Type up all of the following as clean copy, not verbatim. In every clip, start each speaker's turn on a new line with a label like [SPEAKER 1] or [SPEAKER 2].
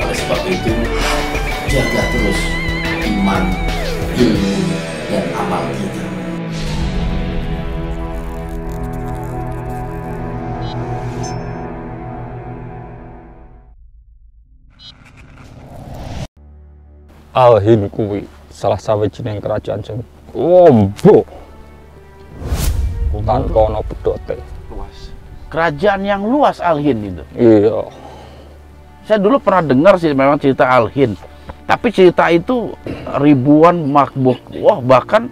[SPEAKER 1] Oleh sebab itu, jaga terus iman, ilmu, dan amal kita.
[SPEAKER 2] Al-Hind kuwi salah sawijining kerajaan sing ombo tanpa ana pedote.
[SPEAKER 3] Luas. Kerajaan yang luas Al-Hind itu.
[SPEAKER 2] Iya.
[SPEAKER 3] Saya dulu pernah dengar sih memang cerita Al-Hind. Tapi cerita itu ribuan makbuk. Wah, bahkan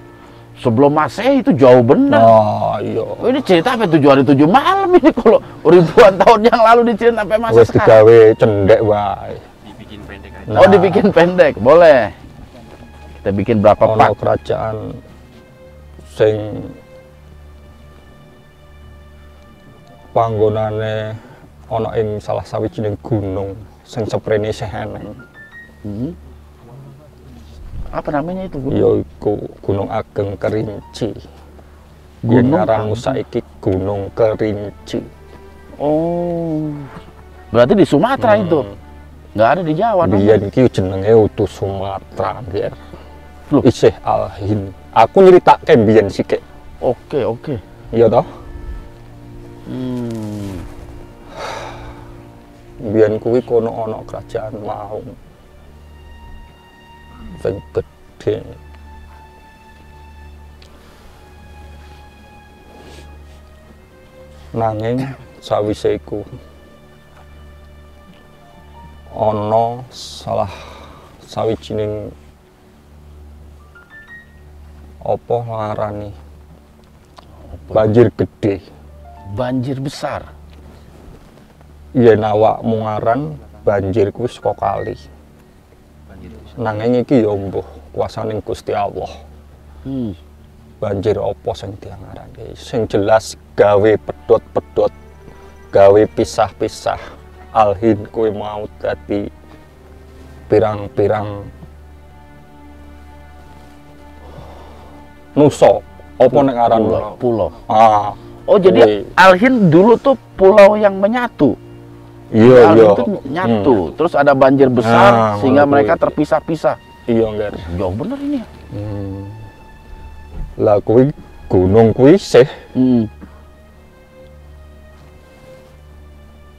[SPEAKER 3] sebelum Masehi itu jauh benar.
[SPEAKER 2] Nah, iya.
[SPEAKER 3] Oh, ini cerita sampai 7 hari 7 malam ini kalau ribuan tahun yang lalu diceritain sampai masa
[SPEAKER 2] Wis
[SPEAKER 3] sekarang.
[SPEAKER 2] digawe cendek wae.
[SPEAKER 4] Dibikin pendek aja.
[SPEAKER 2] Nah,
[SPEAKER 3] Oh, dibikin pendek, boleh. Kita bikin berapa
[SPEAKER 2] ana
[SPEAKER 3] pak?
[SPEAKER 2] kerajaan sing panggonane ana ing salah sawijining gunung sing seprene isih eneng.
[SPEAKER 3] Hmm. Apa namanya itu? Bu?
[SPEAKER 2] Yaiku Gunung Ageng Kerinci.
[SPEAKER 3] Gunung
[SPEAKER 2] Ngaranmu
[SPEAKER 3] Ageng.
[SPEAKER 2] saiki Gunung Kerinci.
[SPEAKER 3] Oh, berarti di Sumatera itu, nggak ada di Jawa. dong?
[SPEAKER 2] Biyen iki jenenge utus Sumatera, Ger.
[SPEAKER 3] Loh.
[SPEAKER 2] Isih Al-Hind. Aku nyeritake biyen sithik.
[SPEAKER 3] Oke, oke.
[SPEAKER 2] Iya toh?
[SPEAKER 3] Hmm.
[SPEAKER 2] Biyen kuwi kono ana kerajaan mau. Sing gedhe. Nanging sawise iku ana salah sawijining apa ngarani banjir gede.
[SPEAKER 3] Banjir besar.
[SPEAKER 2] Yen awakmu ngaran banjir kuwi saka kali. Nanging iki ya mbuh kuasaning Gusti Allah.
[SPEAKER 3] Hmm.
[SPEAKER 2] Banjir apa sing diangarake? Sing jelas gawe pedhot-pedhot, gawe pisah-pisah. Al-Hind kuwi mau dadi pirang-pirang nusa. Apa nek aran
[SPEAKER 3] Pulau.
[SPEAKER 2] Ah,
[SPEAKER 3] Oh, jadi
[SPEAKER 2] kuwi.
[SPEAKER 3] Al-Hind dulu tuh pulau yang menyatu.
[SPEAKER 2] Iya, iya.
[SPEAKER 3] Al-Hind tuh nyatu. Terus ada banjir besar
[SPEAKER 2] Ah,
[SPEAKER 3] sehingga
[SPEAKER 2] ngono
[SPEAKER 3] mereka
[SPEAKER 2] kuwi.
[SPEAKER 3] terpisah-pisah.
[SPEAKER 2] Iya, Nger.
[SPEAKER 3] Jauh bener ini.
[SPEAKER 2] Lah kuwi gunung kuwi sih
[SPEAKER 3] Hmm.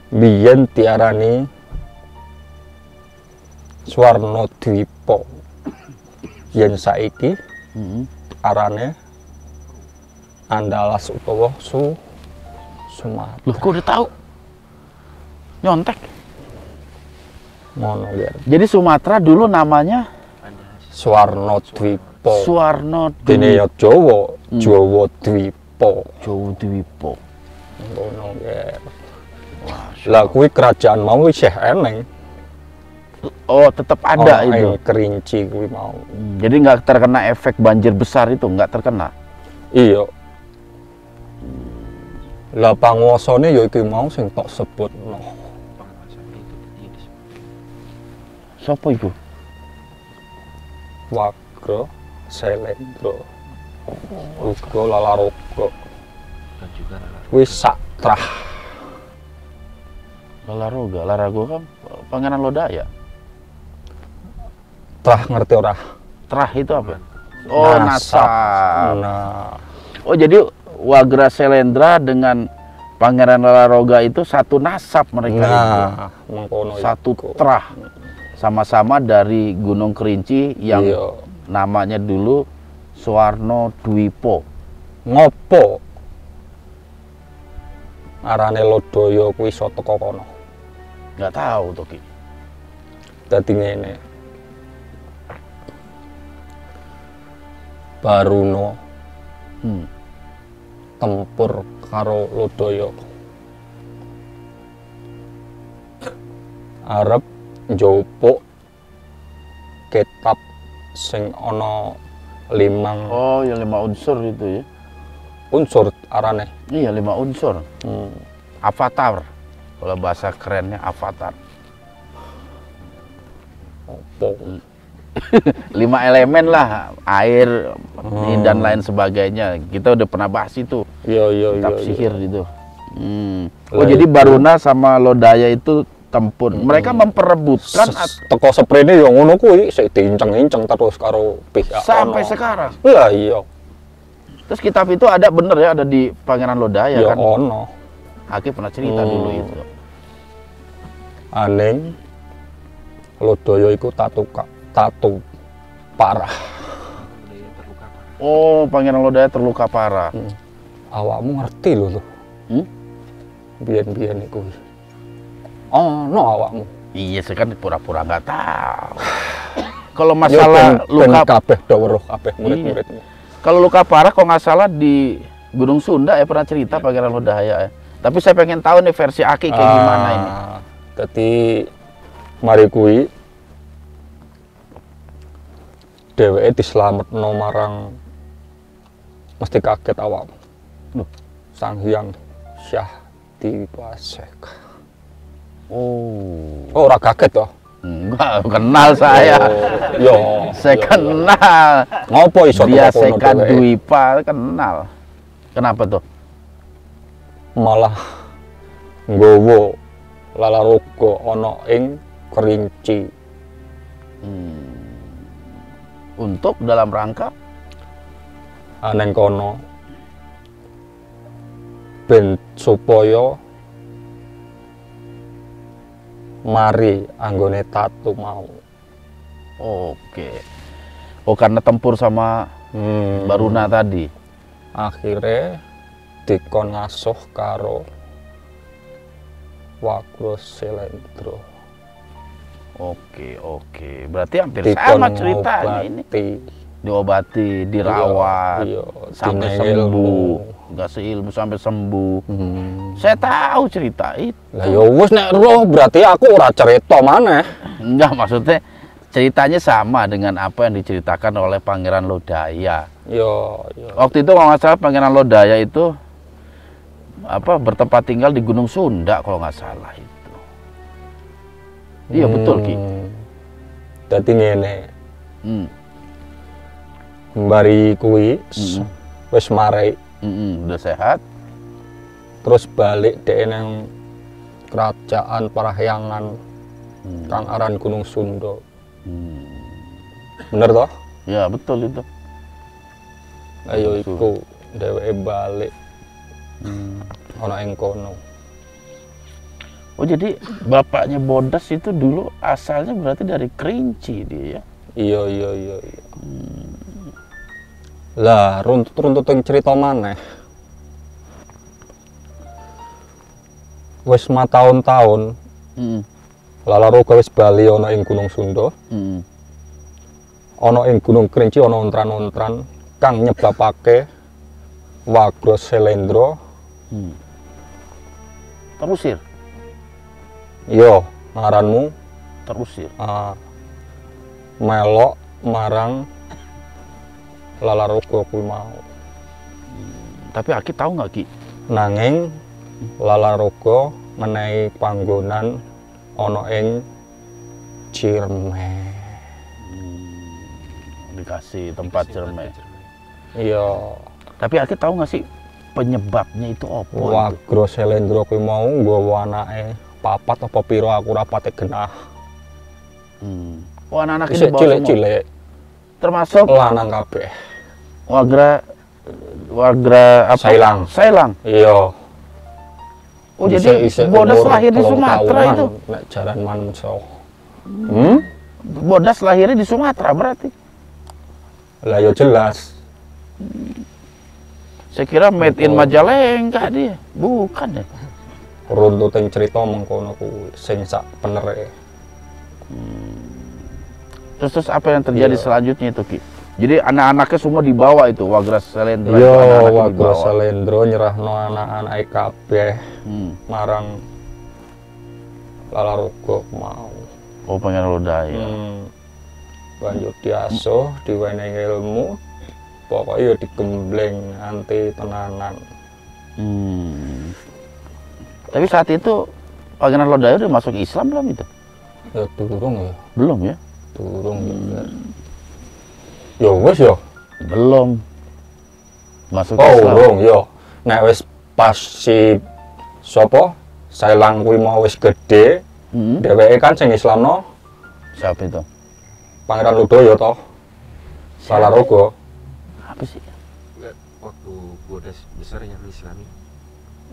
[SPEAKER 2] biyen diarani Swarna Dwipa. Yen saiki
[SPEAKER 3] Hmm.
[SPEAKER 2] arane Andalas utawa Sumatera.
[SPEAKER 3] Loh, kok udah tahu? Nyontek.
[SPEAKER 2] Ngono ya.
[SPEAKER 3] Jadi Sumatera dulu namanya
[SPEAKER 2] Swarna Dwipa.
[SPEAKER 3] Suwarno
[SPEAKER 2] Dene ya Jawa, Jawa Dwipa.
[SPEAKER 3] Jawa Dwipa.
[SPEAKER 2] Ngono ya. Lah kuwi kerajaan mau isih eneng.
[SPEAKER 3] Oh, tetap ada
[SPEAKER 2] Ana
[SPEAKER 3] itu.
[SPEAKER 2] ing Kerinci kuwi mau.
[SPEAKER 3] Jadi nggak terkena efek banjir besar itu, nggak terkena.
[SPEAKER 2] Iya. Lah panguwasane ya iki mau sing tok sebutno.
[SPEAKER 3] Siapa itu?
[SPEAKER 2] Wagra Selendra. Uga Lalaroga.
[SPEAKER 4] Dan juga
[SPEAKER 2] Kuwi satrah.
[SPEAKER 3] Lararoga. Lararoga kan Pangeran Lodaya.
[SPEAKER 2] Trah ngerti ora?
[SPEAKER 3] Trah itu apa? Oh, nasab.
[SPEAKER 2] Nah,
[SPEAKER 3] Oh, jadi Wagra Selendra dengan Pangeran Lararoga itu satu nasab mereka itu.
[SPEAKER 2] nah, mengkono
[SPEAKER 3] Satu
[SPEAKER 2] iku.
[SPEAKER 3] trah. Sama-sama dari Gunung Kerinci yang
[SPEAKER 2] Iya.
[SPEAKER 3] namanya dulu Suwarno Dwipa.
[SPEAKER 2] Ngopo arane Lodaya kuwi iso teko kono?
[SPEAKER 3] Nggak tahu tuh, Ki.
[SPEAKER 2] Dadi ngene. Baruna
[SPEAKER 3] Hmm.
[SPEAKER 2] tempur karo Lodaya. Arep njupuk kitab sing ana 5
[SPEAKER 3] Oh, ya 5 unsur itu ya.
[SPEAKER 2] unsur arane.
[SPEAKER 3] Iya, 5 unsur.
[SPEAKER 2] Hmm.
[SPEAKER 3] Avatar. Kalau bahasa kerennya avatar.
[SPEAKER 2] Opo?
[SPEAKER 3] 5 elemen lah, air dan lain sebagainya. Kita udah pernah bahas itu,
[SPEAKER 2] Iya iya iya.
[SPEAKER 3] kitab
[SPEAKER 2] iya.
[SPEAKER 3] sihir itu. Oh, jadi Baruna sama Lodaya itu tempur. Mereka memperebutkan
[SPEAKER 2] teko sprene ya ngono kuwi, sik diinceng-inceng terus karo pihak
[SPEAKER 3] sampai
[SPEAKER 2] ono.
[SPEAKER 3] sekarang.
[SPEAKER 2] Lah iya.
[SPEAKER 3] Terus kitab itu ada bener ya, ada di Pangeran Lodaya
[SPEAKER 2] Ya
[SPEAKER 3] kan?
[SPEAKER 2] ono.
[SPEAKER 3] Aki pernah cerita dulu itu.
[SPEAKER 2] Aning Lodaya iku tatu parah.
[SPEAKER 4] Terluka parah.
[SPEAKER 3] Oh, Pangeran Lodaya terluka parah.
[SPEAKER 2] Awakmu ngerti lho tuh. Biyen-biyen iku. Ono awakmu.
[SPEAKER 3] Iya, saya kan pura-pura nggak tahu. Kalau masalah luka
[SPEAKER 2] kabeh do weruh kabeh murid-muridmu.
[SPEAKER 3] Kalau luka parah kok nggak salah di Gunung Sunda ya pernah cerita Pangeran Lodaya ya. Tapi saya pengen tahu nih versi Aki kayak gimana ini.
[SPEAKER 2] Jadi mari kuwi dheweke dislametno marang mesti kaget awakmu. Sang Hyang Syah Dipasek.
[SPEAKER 3] Oh,
[SPEAKER 2] Ora kaget toh?
[SPEAKER 3] enggak kenal saya.
[SPEAKER 2] Yo,
[SPEAKER 3] Saya kenal.
[SPEAKER 2] ngopo iso
[SPEAKER 3] Dia
[SPEAKER 2] teko kono
[SPEAKER 3] Seka
[SPEAKER 2] dheweke?
[SPEAKER 3] Dwipa kenal. Kenapa tuh?
[SPEAKER 2] Malah nggowo Lalaroga ana ing Kerinci.
[SPEAKER 3] Untuk dalam rangka
[SPEAKER 2] Aneng kono ben supaya mari anggone tatu mau.
[SPEAKER 3] oke. Oh, karena tempur sama Baruna tadi.
[SPEAKER 2] Akhirnya dikon ngasuh karo Wagroselendra.
[SPEAKER 3] Oke. Berarti hampir sama ceritanya ini. Diobati, dirawat,
[SPEAKER 2] Iya,
[SPEAKER 3] sampai
[SPEAKER 2] dinengil.
[SPEAKER 3] sembuh. Nggak seilmu sampai sembuh. Saya tahu cerita itu.
[SPEAKER 2] Lah ya wis nek roh berarti aku ora cerita maneh.
[SPEAKER 3] Enggak, maksudnya ceritanya sama dengan apa yang diceritakan oleh Pangeran Lodaya.
[SPEAKER 2] Yo.
[SPEAKER 3] Waktu itu kalau nggak salah Pangeran Lodaya itu bertempat tinggal di Gunung Sunda kalau nggak salah itu. Iya betul Ki.
[SPEAKER 2] Dadi ngene,
[SPEAKER 3] Hmm.
[SPEAKER 2] mbari kuwi wis marai
[SPEAKER 3] Udah sehat.
[SPEAKER 2] terus balik dhek nang kerajaan Parahyangan kang aran Gunung Sunda. Bener toh?
[SPEAKER 3] Ya betul itu.
[SPEAKER 2] Ayo iku dheweke balik ana ing kono.
[SPEAKER 3] Oh, jadi bapaknya Bodas itu dulu asalnya berarti dari Kerinci dia ya?
[SPEAKER 2] Iya. Lah runtut yang cerita maneh. Wis tahun-tahun Lalaroga wis bali ana ing Gunung Sunda. Ana ing Gunung Kerinci ana ontran-ontran kang nyebabake Wagroselendra
[SPEAKER 3] Terusir?
[SPEAKER 2] iya ngaranmu
[SPEAKER 3] Terusir.
[SPEAKER 2] melok marang Lalaroga kuwi mau.
[SPEAKER 3] Tapi Aki tahu nggak Ki?
[SPEAKER 2] Nanging Lalaroga menehi panggonan ana ing Ciremai.
[SPEAKER 3] Dikasih tempat Ciremai.
[SPEAKER 2] Iya.
[SPEAKER 3] Tapi Aki tahu nggak sih penyebabnya itu apa?
[SPEAKER 2] Wagroselendra kuwi mau nggawa anake papat apa pira aku ora pati genah.
[SPEAKER 3] Oh, anak-anak ini
[SPEAKER 2] Isih
[SPEAKER 3] bawa semua?
[SPEAKER 2] cilik-cilik
[SPEAKER 3] Termasuk
[SPEAKER 2] lanang kabeh.
[SPEAKER 3] Wagra apa? Sailang.
[SPEAKER 2] Iya.
[SPEAKER 3] Oh, jadi Bodas lahir di Sumatera itu.
[SPEAKER 2] Nek jaran manungsa.
[SPEAKER 3] Bodas lahirnya di Sumatera berarti.
[SPEAKER 2] Lah ya jelas.
[SPEAKER 3] Saya kira made in Majalengka dia. Bukan ya?
[SPEAKER 2] Runtuting cerita mengkono kuwi sing sak penere.
[SPEAKER 3] Terus apa yang terjadi
[SPEAKER 2] Iya.
[SPEAKER 3] selanjutnya itu Ki? Jadi anak-anaknya semua dibawa itu Wagroselendra.
[SPEAKER 2] Iya,
[SPEAKER 3] itu anak-anaknya dibawa.
[SPEAKER 2] Wagroselendra nyerahno anak-anake kabeh marang Lalaroga mau.
[SPEAKER 3] Oh, Pangeran Lodaya.
[SPEAKER 2] Banjur diasuh, diwenehi ilmu, pokoknya ya digembleng nganti tenanan.
[SPEAKER 3] Tapi saat itu Pangeran Lodaya udah masuk Islam belum itu?
[SPEAKER 2] Ya durung ya,
[SPEAKER 3] Belum ya?
[SPEAKER 2] durung ya. Ya wis ya.
[SPEAKER 3] Belum masuk
[SPEAKER 2] Oh,
[SPEAKER 3] Islam.
[SPEAKER 2] durung ya. Nek wis pas si Sopo Sailang kuwi mau wis gede, dheweke kan sing Islamno
[SPEAKER 3] Siapa itu?
[SPEAKER 2] Pangeran Lodaya toh. Salaraga.
[SPEAKER 3] Apa sih?
[SPEAKER 4] Enggak, waktu gua udah besar yang Islami.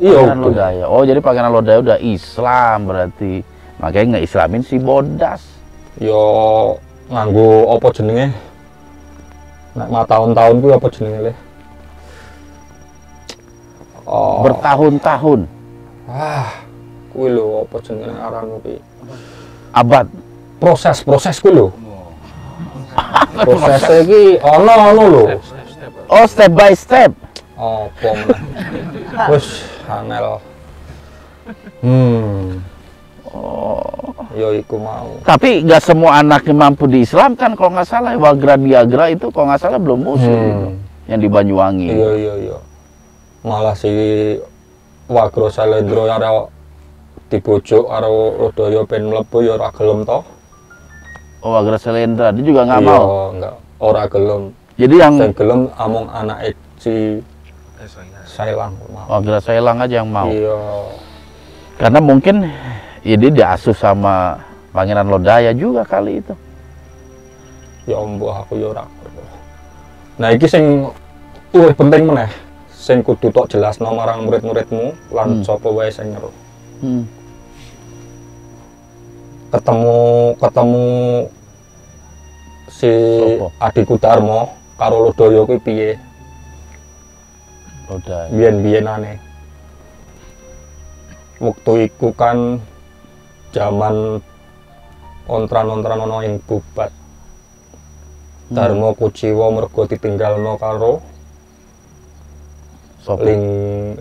[SPEAKER 2] Iya.
[SPEAKER 3] Pangeran Lodaya. Oh, jadi Pangeran Lodaya udah Islam berarti. Makanya nge-islamin si Bodas.
[SPEAKER 2] Yo nganggo apa jenenge? Nek ma tahun-tahun kuwi apa jenenge le? Oh.
[SPEAKER 3] Bertahun-tahun.
[SPEAKER 2] Kuwi lho apa jenenge aranmu kuwi?
[SPEAKER 3] Abad.
[SPEAKER 2] Proses kuwi lho. Prosesnya iki ono lho.
[SPEAKER 3] Oh, step by step.
[SPEAKER 2] Apa meneh? Wis angel. Yo iku mau.
[SPEAKER 3] Tapi nggak semua anaknya mampu diislamkan kalau nggak salah. Wagra Diagra itu kalau nggak salah belum muslim itu, yang di Banyuwangi.
[SPEAKER 2] Iya. Malah si Wagro Salendro karo dibujuk karo Lodaya ben mlebu ya ora gelem to.
[SPEAKER 3] Oh, Wagra Selendra dia juga nggak
[SPEAKER 2] Iya,
[SPEAKER 3] mau.
[SPEAKER 2] enggak ora gelem.
[SPEAKER 3] Jadi yang
[SPEAKER 2] Sing gelem amung anake si Sailang mau.
[SPEAKER 3] Wagra Sailang aja yang mau.
[SPEAKER 2] Iya.
[SPEAKER 3] Karena mungkin ya dia diasuh sama Pangeran Lodaya juga kali itu.
[SPEAKER 2] Ya mbah aku ya ora. Nah iki sing luwih penting meneh. Sing kudu tok jelasno marang murid-muridmu lan sapa wae sing nyeru. Ketemu si
[SPEAKER 3] Sopo?
[SPEAKER 2] adikku Darmo karo Lodaya kuwi piye?
[SPEAKER 3] Lodaya.
[SPEAKER 2] Biyen-biyenane. Waktu iku kan zaman ontran-ontran ana ing Bubat. Darmo kuciwa mergo ditinggalno karo
[SPEAKER 3] Sopo?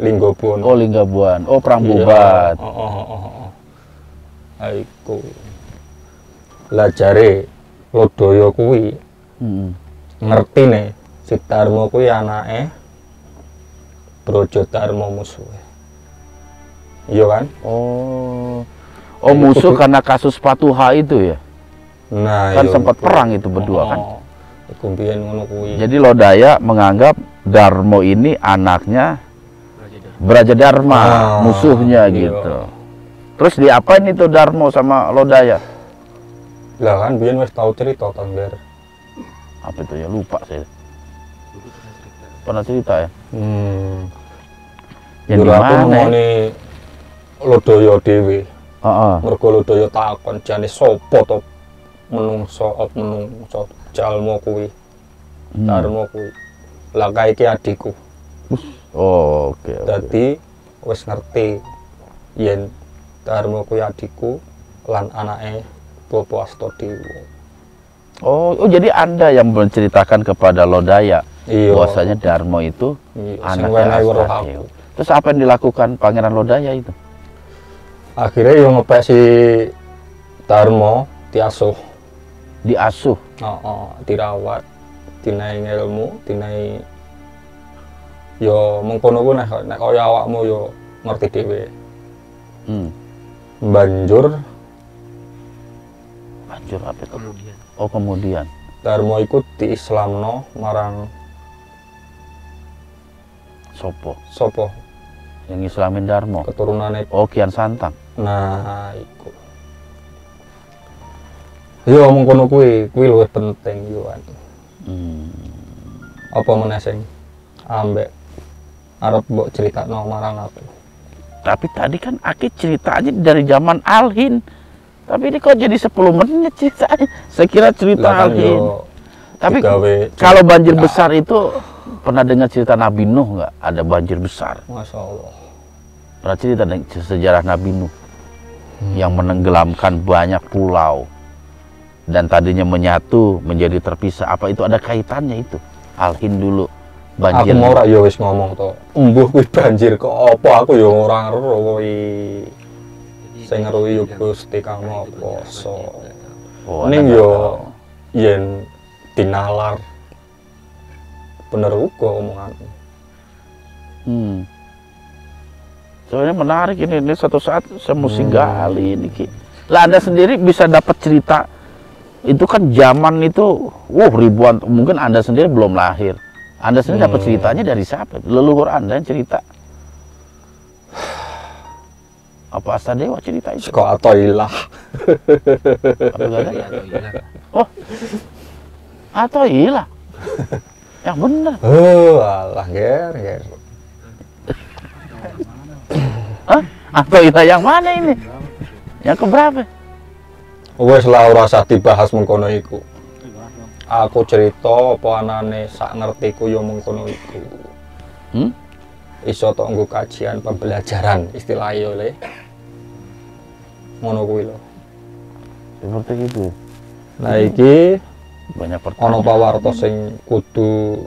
[SPEAKER 2] Linggobuana.
[SPEAKER 3] Oh, Linggabuan. Oh, Perang
[SPEAKER 2] Iya.
[SPEAKER 3] Bubat.
[SPEAKER 2] Aiku. Lah jare Lodaya kuwi ngertine si Darmo kuwi anake Brojodarma musuhe. Iya kan?
[SPEAKER 3] Oh, musuh karena kasus Patuha itu ya?
[SPEAKER 2] Nah,
[SPEAKER 3] Kan
[SPEAKER 2] iya,
[SPEAKER 3] sempat
[SPEAKER 2] iku.
[SPEAKER 3] perang itu berdua kan?
[SPEAKER 2] Iku biyen ngono kuwi.
[SPEAKER 3] Jadi Lodaya menganggap Darmo ini anaknya Brajadarma, musuhnya
[SPEAKER 2] iya.
[SPEAKER 3] gitu. Terus diapain itu Darmo sama Lodaya?
[SPEAKER 2] Lah kan biyen wis tau cerita Tangger.
[SPEAKER 3] Apa itu ya? Lupa saya. Pernah cerita ya? Yang di
[SPEAKER 2] Aku
[SPEAKER 3] mana? Ya?
[SPEAKER 2] ngomongin Lodaya dhewe.
[SPEAKER 3] Heeh.
[SPEAKER 2] Mergo Lodaya takon jane sapa to menungso jalma kuwi. Darmo kuwi. Lah kae iki adikku.
[SPEAKER 3] Oh, oke.
[SPEAKER 2] Dadi wis ngerti yen Darmo kuwi adikku lan anake Bapak Astadewa.
[SPEAKER 3] Oh, jadi Anda yang menceritakan kepada Lodaya
[SPEAKER 2] Iya.
[SPEAKER 3] bahwasanya Darmo itu
[SPEAKER 2] Iya, sing
[SPEAKER 3] anaknya
[SPEAKER 2] wenehi weruh
[SPEAKER 3] Astadewa.
[SPEAKER 2] aku.
[SPEAKER 3] Terus apa yang dilakukan Pangeran Lodaya itu?
[SPEAKER 2] Akhirnya yo ngepek si Darmo diasuh.
[SPEAKER 3] Diasuh.
[SPEAKER 2] Dirawat, dinai ilmu, dinai yo mengkono ku nek kaya awakmu yo ngerti dhewe. Banjur
[SPEAKER 3] Apa itu?
[SPEAKER 4] Kemudian
[SPEAKER 3] Oh, kemudian.
[SPEAKER 2] Darmo iku diislamno marang
[SPEAKER 3] Sopo
[SPEAKER 2] sapa?
[SPEAKER 3] yang Islamin Darmo.
[SPEAKER 2] Keturunane.
[SPEAKER 3] Oh, Kian Santang.
[SPEAKER 2] Nah, iku. Yo mengkono kuwi luwih penting yo. Apa meneh sing ambek arep mbok critakno marang aku.
[SPEAKER 3] Tapi tadi kan Aki ceritanya dari zaman Alhin. Tapi ini kok jadi 10 menit ceritanya. Saya kira cerita
[SPEAKER 2] Lah kan
[SPEAKER 3] Alhin.
[SPEAKER 2] yo
[SPEAKER 3] Tapi
[SPEAKER 2] digawe
[SPEAKER 3] kalau banjir
[SPEAKER 2] cerita.
[SPEAKER 3] besar itu pernah dengar cerita Nabi Nuh nggak? Ada banjir besar.
[SPEAKER 2] Masya Allah.
[SPEAKER 3] Pernah cerita sejarah Nabi Nuh yang menenggelamkan banyak pulau dan tadinya menyatu menjadi terpisah. Apa itu ada kaitannya itu? Alhin dulu banjir.
[SPEAKER 2] Aku mau ora ya wis ngomong to. Embuh kuwi banjir kok apa aku ya ora ngeru kuwi. Sing ngeru yo Gusti Kang Maha Kuwasa.
[SPEAKER 3] Oh,
[SPEAKER 2] Ning
[SPEAKER 3] Anda
[SPEAKER 2] yo
[SPEAKER 3] nggak tahu.
[SPEAKER 2] yen dinalar bener uga omonganmu.
[SPEAKER 3] Soalnya menarik ini suatu saat saya mesti gali ini Ki. Lah Anda sendiri bisa dapat cerita itu kan zaman itu ribuan, mungkin Anda sendiri belum lahir. Anda sendiri dapat ceritanya dari siapa? Leluhur Anda yang cerita. Apa Astadewa cerita itu?
[SPEAKER 2] Kok Atoilah.
[SPEAKER 3] Apa gak ada?
[SPEAKER 4] Iya, atau hilang.
[SPEAKER 3] Oh, atau hilang. Yang benar.
[SPEAKER 2] Alah, ger.
[SPEAKER 3] Hah? Atau hilang yang mana ini? Yang keberapa?
[SPEAKER 2] Wes lah ora usah dibahas mengkono iku. Aku cerita apa anane sak ngertiku yo mengkono iku. Iso tok nggo kajian pembelajaran istilahnya le. Ngono kuwi lho.
[SPEAKER 3] Seperti itu.
[SPEAKER 2] Nah iki
[SPEAKER 3] Banyak
[SPEAKER 2] ana
[SPEAKER 3] pertanyaan.
[SPEAKER 2] pawarta sing kudu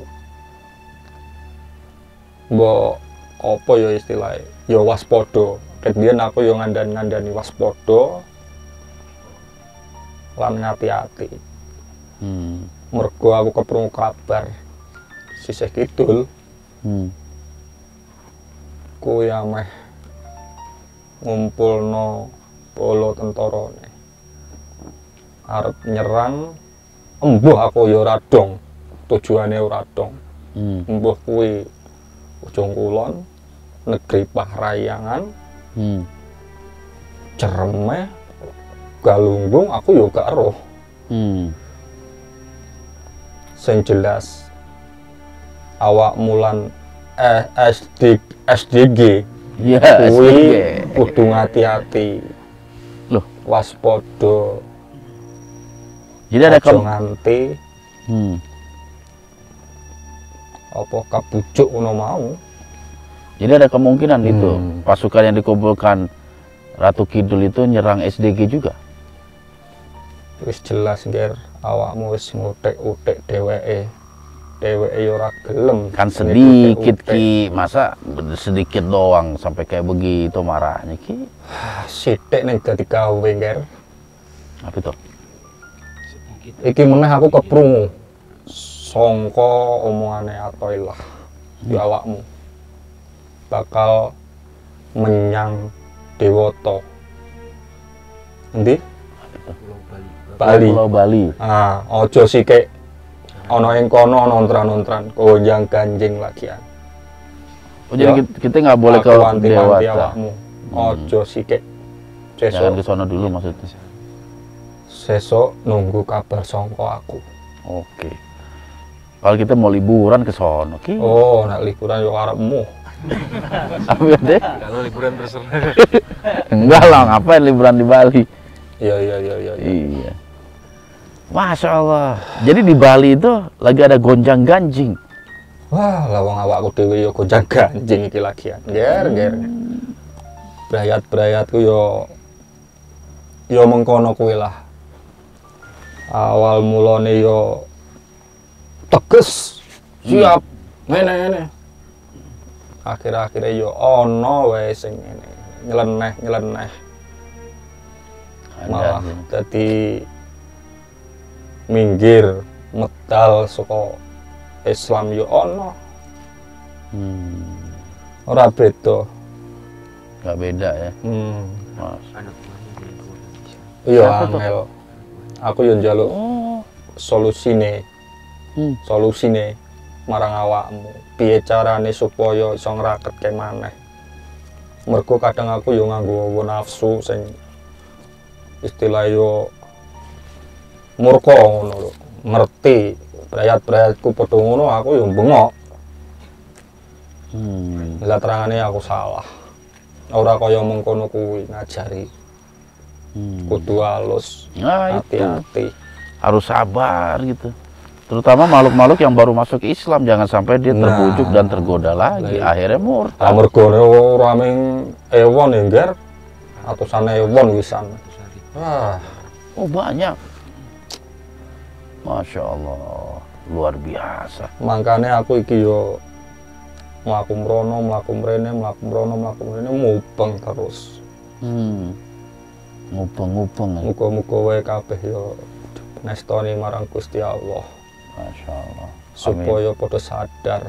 [SPEAKER 2] mbok apa ya istilahnya ya waspada. Ket biyen aku yo ngandani waspada lan ngati-ati. Mergo aku keprungu kabar sisih kidul kuwi ameh ngumpulno bala tentarane arep nyerang. Embuh aku ya ora dong, tujuane ora dong. Embuh kuwi Ujung Kulon, negeri Pahrayangan, Ceremeh, Galunggung aku yo gak roh. Sing jelas awak mulan SDG
[SPEAKER 3] Iya,
[SPEAKER 2] kuwi
[SPEAKER 3] SDG.
[SPEAKER 2] kudu hati-hati.
[SPEAKER 3] Loh,
[SPEAKER 2] Waspada.
[SPEAKER 3] jadi ada
[SPEAKER 2] Aja nganti apa kabujuk ngono mau.
[SPEAKER 3] Jadi ada kemungkinan itu pasukan yang dikumpulkan Ratu Kidul itu nyerang SDG juga.
[SPEAKER 2] Wis jelas ger awakmu wis ngutik-utik dheweke. Dheweke ya ora gelem.
[SPEAKER 3] Kan sedikit Ki, masa sedikit doang sampai kayak begitu marahnya Ki.
[SPEAKER 2] Sithik ning dadi gawe ger.
[SPEAKER 3] Apa itu?
[SPEAKER 2] Iki meneh aku keprungu sangka omongane Atoilah di awakmu bakal menyang Dewata. Endi?
[SPEAKER 4] Pulau Bali.
[SPEAKER 2] Bali.
[SPEAKER 3] Pulau Bali.
[SPEAKER 2] Ah, aja sikik ana ing kono nontran-nontran gonjang ganjing lagian.
[SPEAKER 3] Oh, jadi kita nggak boleh ke
[SPEAKER 2] Aku wanti-wanti
[SPEAKER 3] Dewata.
[SPEAKER 2] awakmu. Aja sikik.
[SPEAKER 3] Jangan ke
[SPEAKER 2] Sesuk
[SPEAKER 3] sono dulu maksudnya.
[SPEAKER 2] sesuk nunggu kabar sangka aku.
[SPEAKER 3] Oke. Kalau kita mau liburan ke sono Ki.
[SPEAKER 2] Oh, nak liburan yo arepmu.
[SPEAKER 3] Apa deh?
[SPEAKER 4] Kalau liburan terserah.
[SPEAKER 3] Enggak lah, ngapain liburan di Bali?
[SPEAKER 2] Iya.
[SPEAKER 3] Iya. Masya Allah. Jadi di Bali itu lagi ada gonjang ganjing.
[SPEAKER 2] Wah, lawang awakku dhewe yo gonjang ganjing iki lagian. Ger. Brayat-brayatku yo mengkono kuwi lah. Awal mulane yo teges, siap, ngene. Akhir-akhirnya yo ono wae sing ngene, nyeleneh. Malah dadi minggir medal saka Islam yo ono. Ora beda.
[SPEAKER 3] Nggak beda ya. Mas.
[SPEAKER 4] Anak mana yang keluar Indonesia.
[SPEAKER 2] Iya
[SPEAKER 3] Siapa tuh?
[SPEAKER 2] angel. Aku yo njaluk
[SPEAKER 3] Oh.
[SPEAKER 2] solusine marang awakmu. Piye carane supaya iso ngraketke maneh. Mergo kadang aku yo nganggo nafsu sing istilah yo murka ngono lho. Ngerti brayat-brayatku padha ngono aku yo bengok. Lah terangane aku salah. Ora kaya mengkono kuwi ngajari. Kudu halus,
[SPEAKER 3] Nah, itu
[SPEAKER 2] hati-hati.
[SPEAKER 3] harus sabar gitu. Terutama makhluk-makhluk yang baru masuk Islam, jangan sampai dia terbujuk dan tergoda lagi.
[SPEAKER 2] Nah,
[SPEAKER 3] Akhirnya murtad.
[SPEAKER 2] Mergo ora ming ewon enggar atusan ewon wisan. Wah,
[SPEAKER 3] Oh banyak. Masya Allah, luar biasa.
[SPEAKER 2] makane aku iki yo mlaku mrono, mlaku mrene, mubeng terus.
[SPEAKER 3] Ngupeng-ngupeng.
[SPEAKER 2] Muga-muga wae kabeh yo nestoni marang Gusti Allah
[SPEAKER 3] Masya Allah.
[SPEAKER 2] supaya padha sadar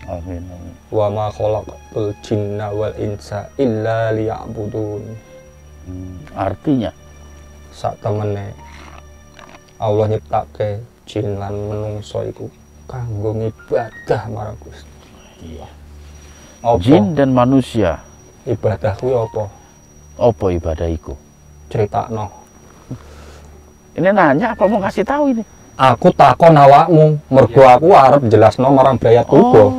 [SPEAKER 3] Amin.
[SPEAKER 2] wa ma khalaqtul jinna wal insa illa liya'budun.
[SPEAKER 3] Artinya,
[SPEAKER 2] Sak temene Allah nyiptake jin lan menungso iku kanggo ibadah marang Gusti.
[SPEAKER 3] iya.
[SPEAKER 2] Apa?
[SPEAKER 3] Jin dan manusia.
[SPEAKER 2] Ibadah kuwi apa?
[SPEAKER 3] Apa ibadah iku?
[SPEAKER 2] Critakno.
[SPEAKER 3] Ini nanya apa mau kasih tahu ini?
[SPEAKER 2] Aku takon awakmu, mergo aku arep jelasno marang Brayat uga.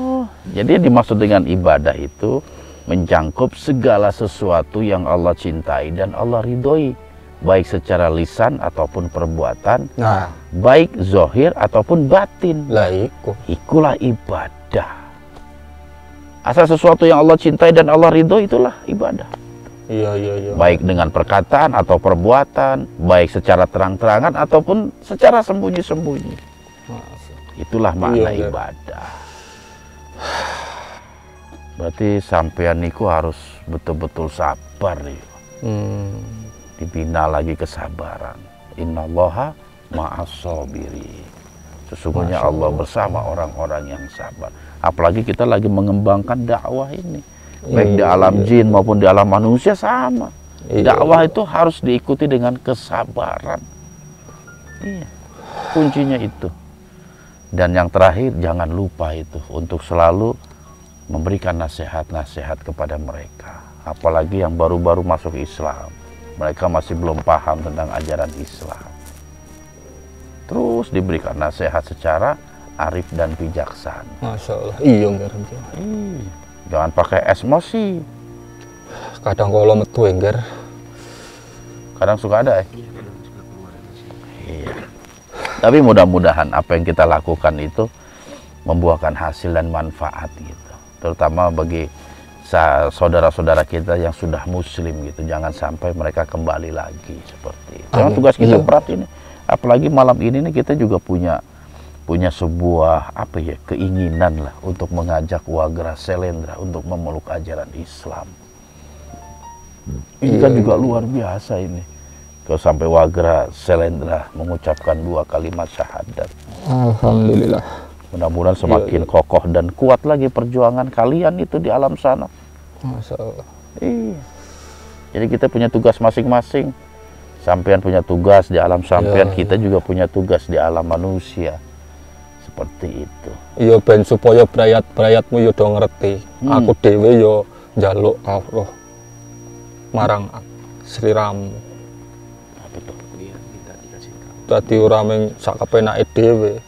[SPEAKER 3] Jadi yang dimaksud dengan ibadah itu mencangkup segala sesuatu yang Allah cintai dan Allah ridhoi, baik secara lisan ataupun perbuatan,
[SPEAKER 2] Nah,
[SPEAKER 3] baik zohir ataupun batin.
[SPEAKER 2] lah iku.
[SPEAKER 3] Ikulah ibadah. Asal sesuatu yang Allah cintai dan Allah ridhoi itulah ibadah.
[SPEAKER 2] Iya.
[SPEAKER 3] Baik dengan perkataan atau perbuatan, baik secara terang-terangan ataupun secara sembunyi-sembunyi. Itulah makna
[SPEAKER 2] Iya.
[SPEAKER 3] ibadah. Berarti sampean niku harus betul-betul sabar nih. Dibina lagi kesabaran. Innallaha ma'as-sabiri. Sesungguhnya Allah bersama orang-orang yang sabar. Apalagi kita lagi mengembangkan dakwah ini. Baik di alam jin maupun di alam manusia sama. Dakwah itu harus diikuti dengan kesabaran. Iya. Kuncinya itu. Dan yang terakhir, jangan lupa itu untuk selalu memberikan nasihat-nasihat kepada mereka. Apalagi yang baru-baru masuk Islam. Mereka masih belum paham tentang ajaran Islam. Terus diberikan nasihat secara arif dan bijaksana.
[SPEAKER 2] Masya Allah. Iya, Ngger.
[SPEAKER 3] Jangan pakai emosi.
[SPEAKER 2] Kadang kalau metu, Ngger.
[SPEAKER 3] Kadang suka ada ya. Iya. Tapi mudah-mudahan apa yang kita lakukan itu membuahkan hasil dan manfaat gitu. Terutama bagi saudara-saudara kita yang sudah muslim gitu. Jangan sampai mereka kembali lagi seperti itu. Karena tugas kita berat ini. Apalagi malam ini nih kita juga punya sebuah keinginan lah untuk mengajak Wagra Selendra untuk memeluk ajaran Islam. Ini kan juga luar biasa ini. Kalau sampai Wagra Selendra mengucapkan 2 kalimat syahadat.
[SPEAKER 2] Alhamdulillah.
[SPEAKER 3] Mudah-mudahan semakin kokoh dan kuat lagi perjuangan kalian itu di alam sana.
[SPEAKER 2] Masya Allah.
[SPEAKER 3] Iya. Jadi kita punya tugas masing-masing. Sampean punya tugas di alam sampean, kita juga punya tugas di alam manusia. Seperti itu.
[SPEAKER 2] Iya, ben supaya brayat-brayatmu yo do ngerti. Aku dhewe yo njaluk Allah marang sliramu.
[SPEAKER 3] Apa tuh?
[SPEAKER 4] Dia minta dikasih tahu.
[SPEAKER 2] Dadi ora mung sak kepenake dhewe.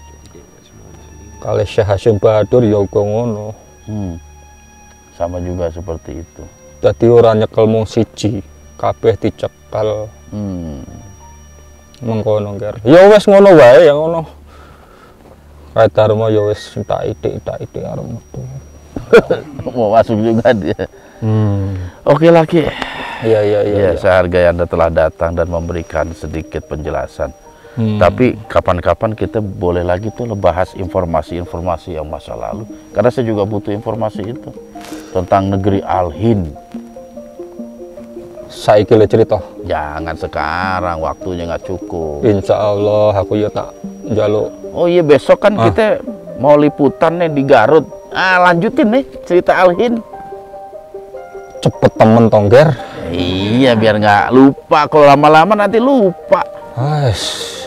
[SPEAKER 4] Jadi dia semuanya sendiri.
[SPEAKER 2] Kali Syekh Hasyim Bahadur ya uga ngono.
[SPEAKER 3] Sama juga seperti itu.
[SPEAKER 2] Dadi ora nyekel mung siji, kabeh dicekal. Mengkono, Ngger. Ya wis ngono wae, ya ngono. Kae Dharma ya wis tak itik arep metu.
[SPEAKER 3] Mau masuk juga dia. Oke lagi.
[SPEAKER 2] Iya.
[SPEAKER 3] Saya hargai Anda telah datang dan memberikan sedikit penjelasan. Tapi kapan-kapan kita boleh lagi tuh bahas informasi-informasi yang masa lalu. Karena saya juga butuh informasi itu. Tentang negeri Al-Hind.
[SPEAKER 2] Saiki le cerita.
[SPEAKER 3] Jangan sekarang, waktunya nggak cukup.
[SPEAKER 2] Insya Allah aku ya tak njaluk.
[SPEAKER 3] Oh iya, besok kan kita mau liputan nih di Garut. Lanjutin nih cerita Al-Hind.
[SPEAKER 2] Cepet temen Tongger.
[SPEAKER 3] Iya, biar nggak lupa. Kalau lama-lama nanti lupa.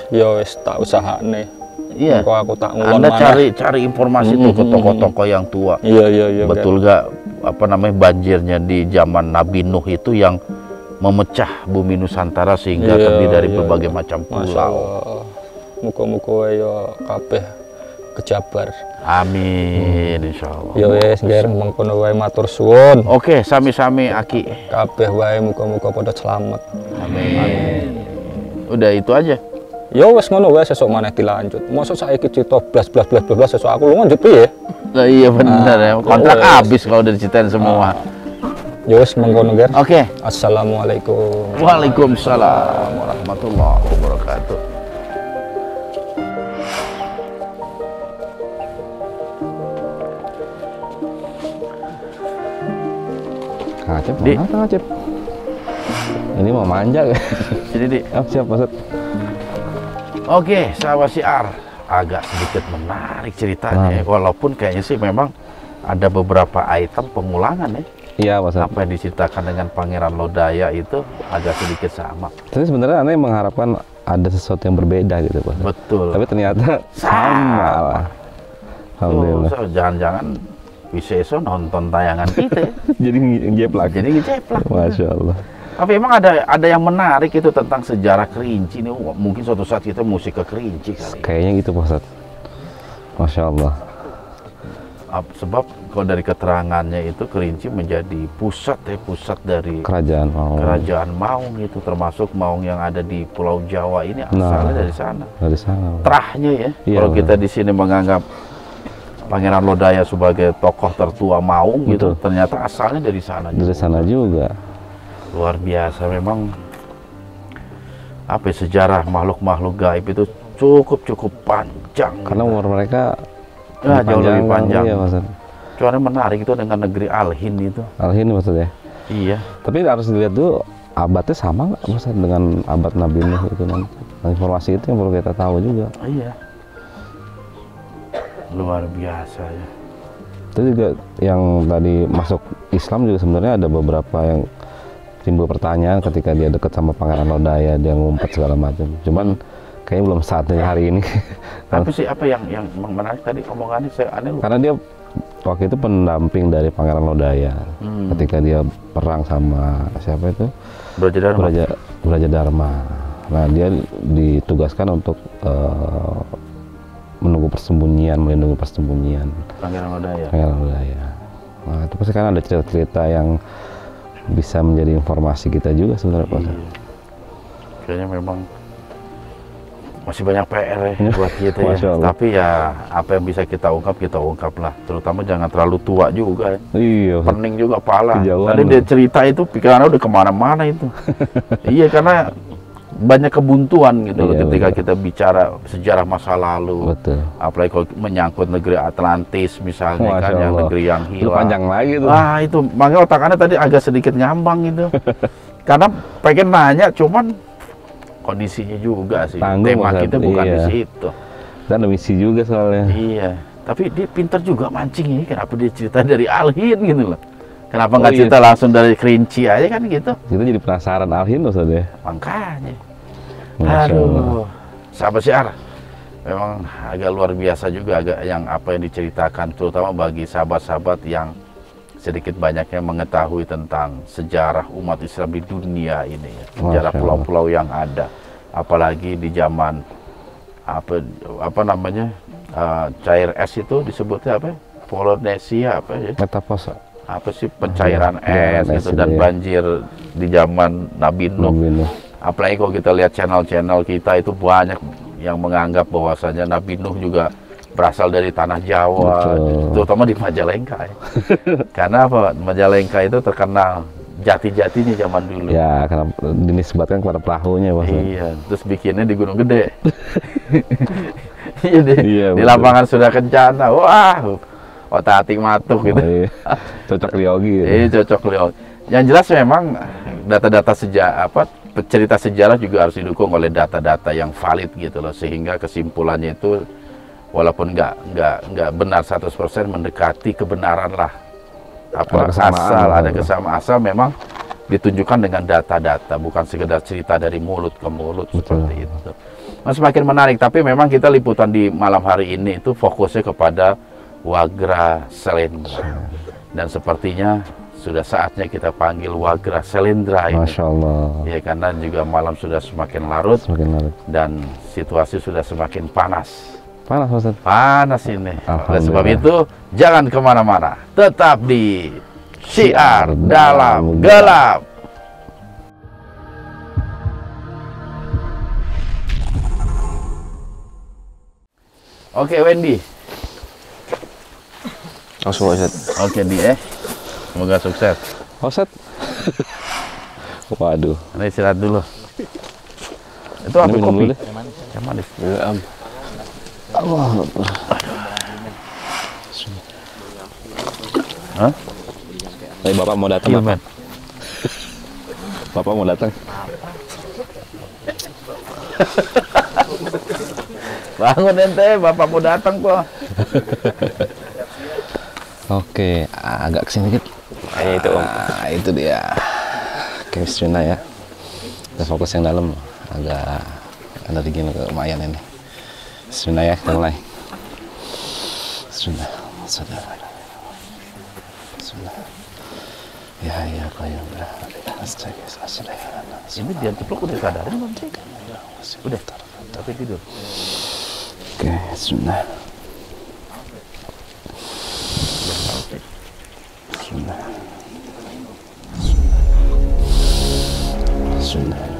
[SPEAKER 2] Ya wis tak usahane.
[SPEAKER 3] Iya.
[SPEAKER 2] Engko aku tak ngulon
[SPEAKER 3] Anda
[SPEAKER 2] maneh.
[SPEAKER 3] cari informasi tuh ke tokoh-tokoh yang tua.
[SPEAKER 2] Iya.
[SPEAKER 3] Betul gak banjirnya di zaman Nabi Nuh itu yang memecah bumi Nusantara sehingga terdiri dari berbagai macam pulau.
[SPEAKER 2] Muga-muga wae ya kabeh kejabar.
[SPEAKER 3] Amin, insyaallah.
[SPEAKER 2] Ya wis, Ngger, mengkono wae matur suwun.
[SPEAKER 3] Oke, sami-sami Aki.
[SPEAKER 2] Kabeh wae muga-muga pada selamat.
[SPEAKER 3] Amin. Udah itu aja.
[SPEAKER 2] Ya wis ngono wae, sesuk maneh dilanjut. Mosok saiki cerita blas sesuk aku lu lanjut piye?
[SPEAKER 3] Nah, iya bener ya. Kontrak habis kalau udah diceritain semua.
[SPEAKER 2] Ya wis mengkono, Ngger.
[SPEAKER 3] Oke.
[SPEAKER 2] Assalamualaikum.
[SPEAKER 3] Waalaikumsalam warahmatullahi wabarakatuh.
[SPEAKER 5] Ngacep,
[SPEAKER 3] Di.
[SPEAKER 5] mana ngacep? Ini mau manja kan?
[SPEAKER 3] Sini, Di.
[SPEAKER 5] Siap, Pak.
[SPEAKER 3] Oke, sahabat siar, agak sedikit menarik ceritanya, walaupun kayaknya sih memang ada beberapa item pengulangan ya.
[SPEAKER 5] Iya, Pak.
[SPEAKER 3] Apa yang diceritakan dengan Pangeran Lodaya itu agak sedikit sama.
[SPEAKER 5] Tapi sebenarnya aneh mengharapkan ada sesuatu yang berbeda gitu, Pak.
[SPEAKER 3] Betul.
[SPEAKER 5] Tapi ternyata sama lah. Alhamdulillah.
[SPEAKER 3] Jangan-jangan bisa esok nonton tayangan kita.
[SPEAKER 5] Jadi ngejeplak.
[SPEAKER 3] Jadi ngejeplak.
[SPEAKER 5] Masya Allah.
[SPEAKER 3] Tapi emang ada yang menarik itu tentang sejarah Kerinci nih. Mungkin suatu saat kita mesti ke Kerinci kali.
[SPEAKER 5] Kayaknya gitu Pak Ustadz. Masya Allah.
[SPEAKER 3] Sebab kalau dari keterangannya itu Kerinci menjadi pusat dari
[SPEAKER 5] Kerajaan Maung.
[SPEAKER 3] Kerajaan Maung itu, termasuk Maung yang ada di Pulau Jawa ini asalnya dari sana.
[SPEAKER 5] Dari sana.
[SPEAKER 3] Terahnya ya.
[SPEAKER 5] Iya,
[SPEAKER 3] Kalau kita
[SPEAKER 5] benar.
[SPEAKER 3] di sini menganggap Pangeran Lodaya sebagai tokoh tertua Maung gitu,
[SPEAKER 5] Betul.
[SPEAKER 3] ternyata asalnya dari sana.
[SPEAKER 5] Dari sana juga.
[SPEAKER 3] Luar biasa memang. Apa ya, sejarah makhluk-makhluk gaib itu cukup panjang.
[SPEAKER 5] Karena umur mereka
[SPEAKER 3] jauh lebih panjang.
[SPEAKER 5] Iya, Mas.
[SPEAKER 3] Cuman menarik itu dengan negeri Alhin itu.
[SPEAKER 5] Alhin maksudnya.
[SPEAKER 3] Iya.
[SPEAKER 5] Tapi harus dilihat dulu abadnya sama nggak Mas dengan abad Nabi Nuh itu nanti. Nah, informasi itu yang perlu kita tahu juga.
[SPEAKER 3] Iya. Luar biasa ya.
[SPEAKER 5] Itu juga yang tadi masuk Islam juga sebenarnya ada beberapa yang timbul pertanyaan ketika dia dekat sama Pangeran Lodaya, dia ngumpet segala macam. Cuman kayaknya belum saatnya hari ini.
[SPEAKER 3] Apa sih apa yang menarik tadi omongannya saya aneh lupa.
[SPEAKER 5] Karena dia waktu itu pendamping dari Pangeran Lodaya ketika dia perang sama siapa itu?
[SPEAKER 3] Brajadharma.
[SPEAKER 5] Brajadharma. Nah, dia ditugaskan untuk menunggu persembunyian, melindungi persembunyian
[SPEAKER 3] Pangeran Lodaya.
[SPEAKER 5] Pangeran Lodaya. Nah, itu pasti kan ada cerita-cerita yang bisa menjadi informasi kita juga sebenarnya Pak.
[SPEAKER 3] Iya. Kayaknya memang masih banyak PR ya buat kita ya. Tapi ya apa yang bisa kita ungkap lah. Terutama jangan terlalu tua juga ya.
[SPEAKER 5] Iya.
[SPEAKER 3] Pening juga pala.
[SPEAKER 5] Kejauhan
[SPEAKER 3] Tadi dia cerita itu pikirannya udah kemana-mana itu. Iya, karena banyak kebuntuan gitu loh
[SPEAKER 5] Iya,
[SPEAKER 3] ketika
[SPEAKER 5] betul.
[SPEAKER 3] kita bicara sejarah masa lalu.
[SPEAKER 5] Betul.
[SPEAKER 3] Apalagi kalau menyangkut negeri Atlantis misalnya,
[SPEAKER 5] Masya
[SPEAKER 3] kan yang
[SPEAKER 5] Allah.
[SPEAKER 3] negeri yang
[SPEAKER 5] Itu
[SPEAKER 3] hilang.
[SPEAKER 5] panjang lagi tuh.
[SPEAKER 3] Wah, itu makanya otakannya tadi agak sedikit ngambang gitu. Karena pengen nanya, cuman kondisinya juga sih.
[SPEAKER 5] Tanggung,
[SPEAKER 3] Tema
[SPEAKER 5] Ustaz.
[SPEAKER 3] kita bukan
[SPEAKER 5] Iya.
[SPEAKER 3] di situ.
[SPEAKER 5] Dan ada misi juga soalnya.
[SPEAKER 3] Iya. Tapi dia pintar juga mancing ini. Kenapa dia cerita dari Alhin gitu loh? Kenapa nggak
[SPEAKER 5] iya.
[SPEAKER 3] cerita langsung dari Kerinci aja kan gitu?
[SPEAKER 5] Kita jadi penasaran Alhin Ustaz ya.
[SPEAKER 3] Makanya.
[SPEAKER 5] Masya Allah.
[SPEAKER 3] Aduh, sahabat siar, memang agak luar biasa juga agak yang apa yang diceritakan, terutama bagi sahabat-sahabat yang sedikit banyaknya mengetahui tentang sejarah umat Islam di dunia ini, ya. Sejarah
[SPEAKER 5] Masya
[SPEAKER 3] pulau-pulau yang ada, apalagi di zaman apa namanya cair es itu disebutnya apa? Polinesia apa ya?
[SPEAKER 5] Metaposa.
[SPEAKER 3] Apa sih pencairan
[SPEAKER 5] Ya,
[SPEAKER 3] es gitu
[SPEAKER 5] es
[SPEAKER 3] dan
[SPEAKER 5] itu ya.
[SPEAKER 3] banjir di zaman Nabi Nuh.
[SPEAKER 5] Nabi Nuh.
[SPEAKER 3] Apalagi kalau kita lihat channel-channel kita itu banyak yang menganggap bahwasanya Nabi Nuh juga berasal dari tanah Jawa,
[SPEAKER 5] Betul.
[SPEAKER 3] terutama di Majalengka ya. Karena apa? Majalengka itu terkenal jati-jatinya zaman dulu.
[SPEAKER 5] Ya, karena dinisbatkan kepada perahunya Pak.
[SPEAKER 3] Iya, terus bikinnya di Gunung Gede. Iya deh.
[SPEAKER 5] Iya,
[SPEAKER 3] Di
[SPEAKER 5] betul.
[SPEAKER 3] lapangan sudah kencana. Wah, otak-atik matuk gitu.
[SPEAKER 5] Iya. Cocok Liogi. Ya.
[SPEAKER 3] Iya, cocok Leo. Yang jelas memang data-data cerita sejarah juga harus didukung oleh data-data yang valid gitu loh, sehingga kesimpulannya itu walaupun nggak benar 100% mendekati kebenaran lah. Apa ada kesamaan asal memang ditunjukkan dengan data-data, bukan sekedar cerita dari mulut ke mulut.
[SPEAKER 5] Betul.
[SPEAKER 3] Seperti itu. Nah, semakin menarik, tapi memang kita liputan di malam hari ini itu fokusnya kepada Wagra Selendra. Dan sepertinya sudah saatnya kita panggil Wagra Selendra ini.
[SPEAKER 5] Masya Allah.
[SPEAKER 3] Ya, karena juga malam sudah semakin larut
[SPEAKER 5] Semakin larut.
[SPEAKER 3] dan situasi sudah semakin panas.
[SPEAKER 5] Panas Ustaz.
[SPEAKER 3] Panas ini. Oleh sebab
[SPEAKER 5] Alhamdulillah.
[SPEAKER 3] itu, jangan kemana-mana. Tetap di Syiar Dalam Gelap. Oke, Wendy.
[SPEAKER 2] Langsung Ustaz.
[SPEAKER 3] Oke, Di. Semoga sukses.
[SPEAKER 5] Ustaz. Waduh.
[SPEAKER 3] Ini istirahat dulu. Itu
[SPEAKER 5] Ini
[SPEAKER 3] apa
[SPEAKER 5] minum
[SPEAKER 3] kopi?
[SPEAKER 5] dulu deh.
[SPEAKER 3] Yang manis.
[SPEAKER 5] Allah.
[SPEAKER 3] Hah?
[SPEAKER 5] Tapi Bapak mau datang,
[SPEAKER 3] Iya,
[SPEAKER 5] Bapak.
[SPEAKER 3] men.
[SPEAKER 5] Bapak mau datang.
[SPEAKER 3] Bangun ente, Bapak mau datang kok.
[SPEAKER 5] Oke, agak kesini dikit.
[SPEAKER 2] Itu Om.
[SPEAKER 5] Itu dia. Chemistry-nya ya. Kita fokus yang dalam. Agak energi lumayan ini. Bismillah ya, kita mulai. Bismillah. Ya ya qayyum ya astaghfir
[SPEAKER 3] Ini dia ceplok udah sadarin belum sih? Udah, tapi tidur.
[SPEAKER 5] Oke, sunnah. Sunnah. Sunnah.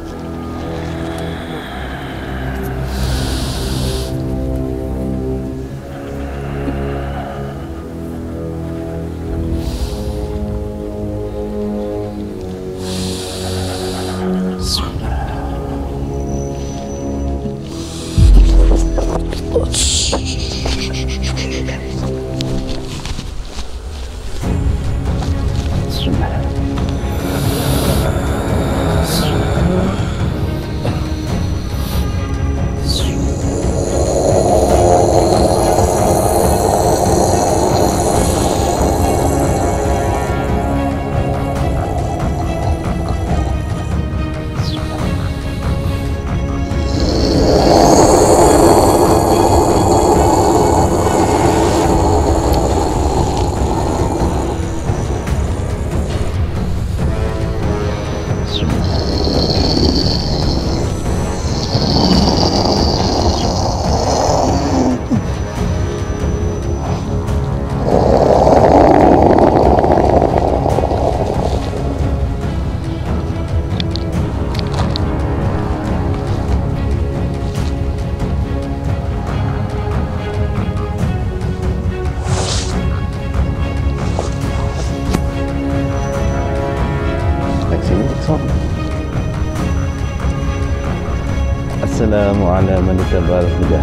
[SPEAKER 5] Assalamu ala man tabal huda.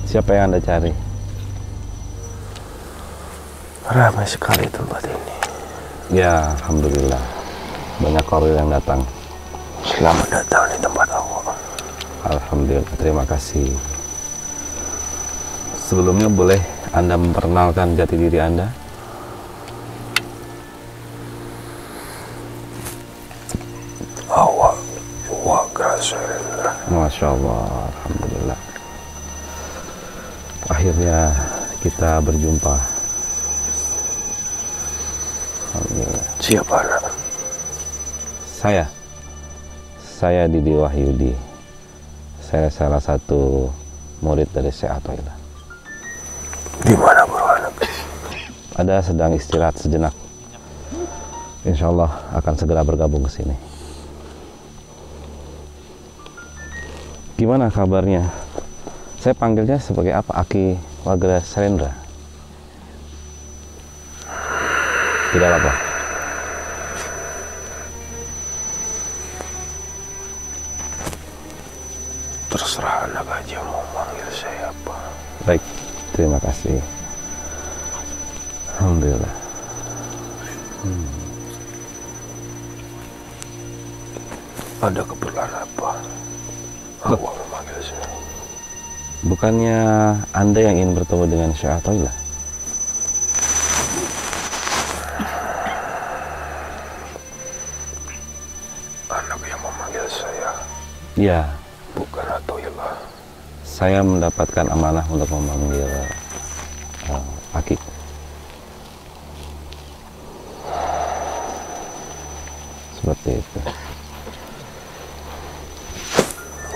[SPEAKER 5] Siapa yang Anda cari?
[SPEAKER 6] Ramai sekali tempat ini.
[SPEAKER 5] Ya, alhamdulillah. Banyak koril yang datang.
[SPEAKER 6] Selamat datang di tempat Allah.
[SPEAKER 5] Alhamdulillah, terima kasih. Sebelumnya boleh Anda memperkenalkan jati diri Anda?
[SPEAKER 6] Awal wa grasil.
[SPEAKER 5] Masya Allah, alhamdulillah. Akhirnya kita berjumpa. Alhamdulillah.
[SPEAKER 6] Siapa anak?
[SPEAKER 5] Saya Didi Wahyudi. Saya salah satu murid dari Syekh Athaillah.
[SPEAKER 6] Di mana guru anak?
[SPEAKER 5] Ada sedang istirahat sejenak. Insya Allah akan segera bergabung ke sini. Gimana kabarnya? Saya panggilnya sebagai apa? Aki Wagra Selendra. Tidak apa.
[SPEAKER 6] Terserah anak aja mau manggil saya apa.
[SPEAKER 5] Baik, terima kasih. Alhamdulillah.
[SPEAKER 6] Ada keperluan apa? Awal memanggil saya.
[SPEAKER 5] Bukannya Anda yang ingin bertemu dengan Syekh Athaillah?
[SPEAKER 6] Anak yang memanggil saya.
[SPEAKER 5] Iya,
[SPEAKER 6] Bukan Athaillah.
[SPEAKER 5] saya mendapatkan amanah untuk memanggil Aki. Seperti itu.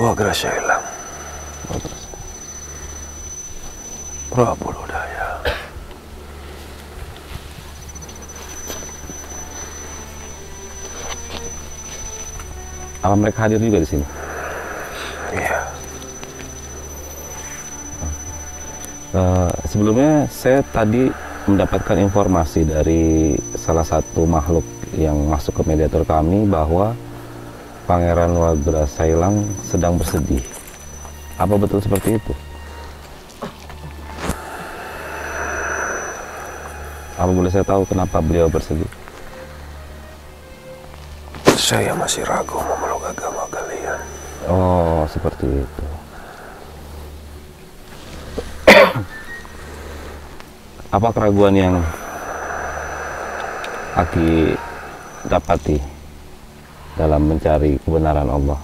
[SPEAKER 6] Wa grasil. Prabu Lodaya.
[SPEAKER 5] Apa mereka hadir juga di sini?
[SPEAKER 6] Iya.
[SPEAKER 5] Sebelumnya saya tadi mendapatkan informasi dari salah satu makhluk yang masuk ke mediator kami bahwa Pangeran Wagra Sailang sedang bersedih. Apa betul seperti itu? Apa boleh saya tahu kenapa beliau bersedih?
[SPEAKER 6] Saya masih ragu memeluk agama kalian.
[SPEAKER 5] Oh, seperti itu. Apa keraguan yang Aki dapati dalam mencari kebenaran Allah?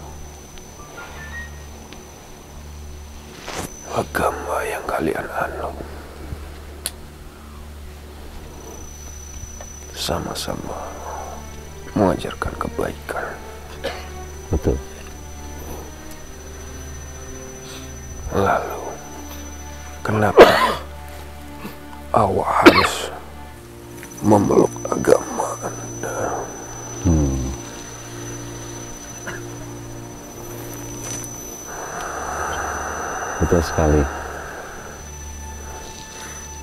[SPEAKER 6] Agama yang kalian anut sama-sama mengajarkan kebaikan.
[SPEAKER 5] Betul.
[SPEAKER 6] Lalu, kenapa awak harus memeluk agama Anda?
[SPEAKER 5] Betul sekali.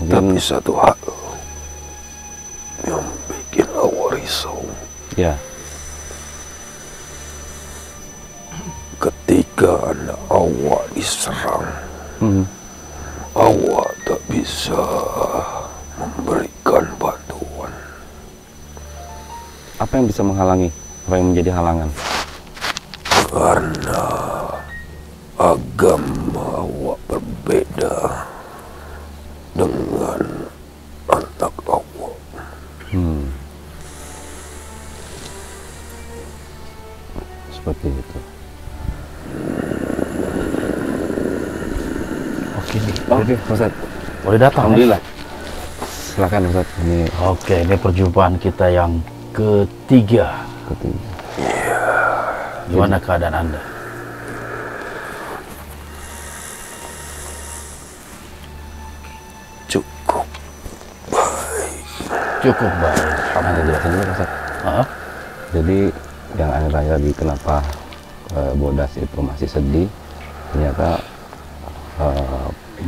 [SPEAKER 6] Tapi satu hal yang bikin awak risau,
[SPEAKER 5] ya,
[SPEAKER 6] ketika anak awak diserang, awak tak bisa memberikan bantuan.
[SPEAKER 5] apa yang bisa menghalangi? Apa yang menjadi halangan?
[SPEAKER 6] Karena agama awak berbeda dengan anak awak.
[SPEAKER 5] Seperti itu.
[SPEAKER 3] Oke nih.
[SPEAKER 5] Oke, Ustaz.
[SPEAKER 3] Boleh datang.
[SPEAKER 5] Alhamdulillah. Silakan Ustaz. Ini
[SPEAKER 3] Oke, ini perjumpaan kita yang ketiga. Gimana keadaan Anda?
[SPEAKER 6] Cukup baik.
[SPEAKER 3] Cukup baik.
[SPEAKER 5] ada jelasan dulu Ustaz.
[SPEAKER 3] Hah?
[SPEAKER 5] Jadi yang Ani Raya di kenapa Bodas itu masih sedih, ternyata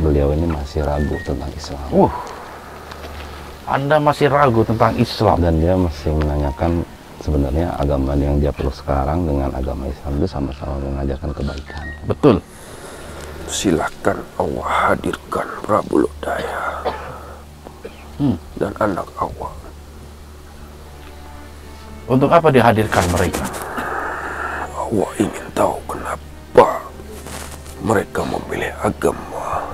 [SPEAKER 5] beliau ini masih ragu tentang Islam.
[SPEAKER 3] Anda masih ragu tentang Islam.
[SPEAKER 5] Dan dia masih menanyakan sebenarnya agama yang dia peluk sekarang dengan agama Islam itu sama-sama mengajarkan kebaikan.
[SPEAKER 3] Betul.
[SPEAKER 6] Silakan awak hadirkan Prabu Lodaya dan anak awak.
[SPEAKER 3] Untuk apa dihadirkan mereka?
[SPEAKER 6] Awak ingin tahu kenapa mereka memilih agama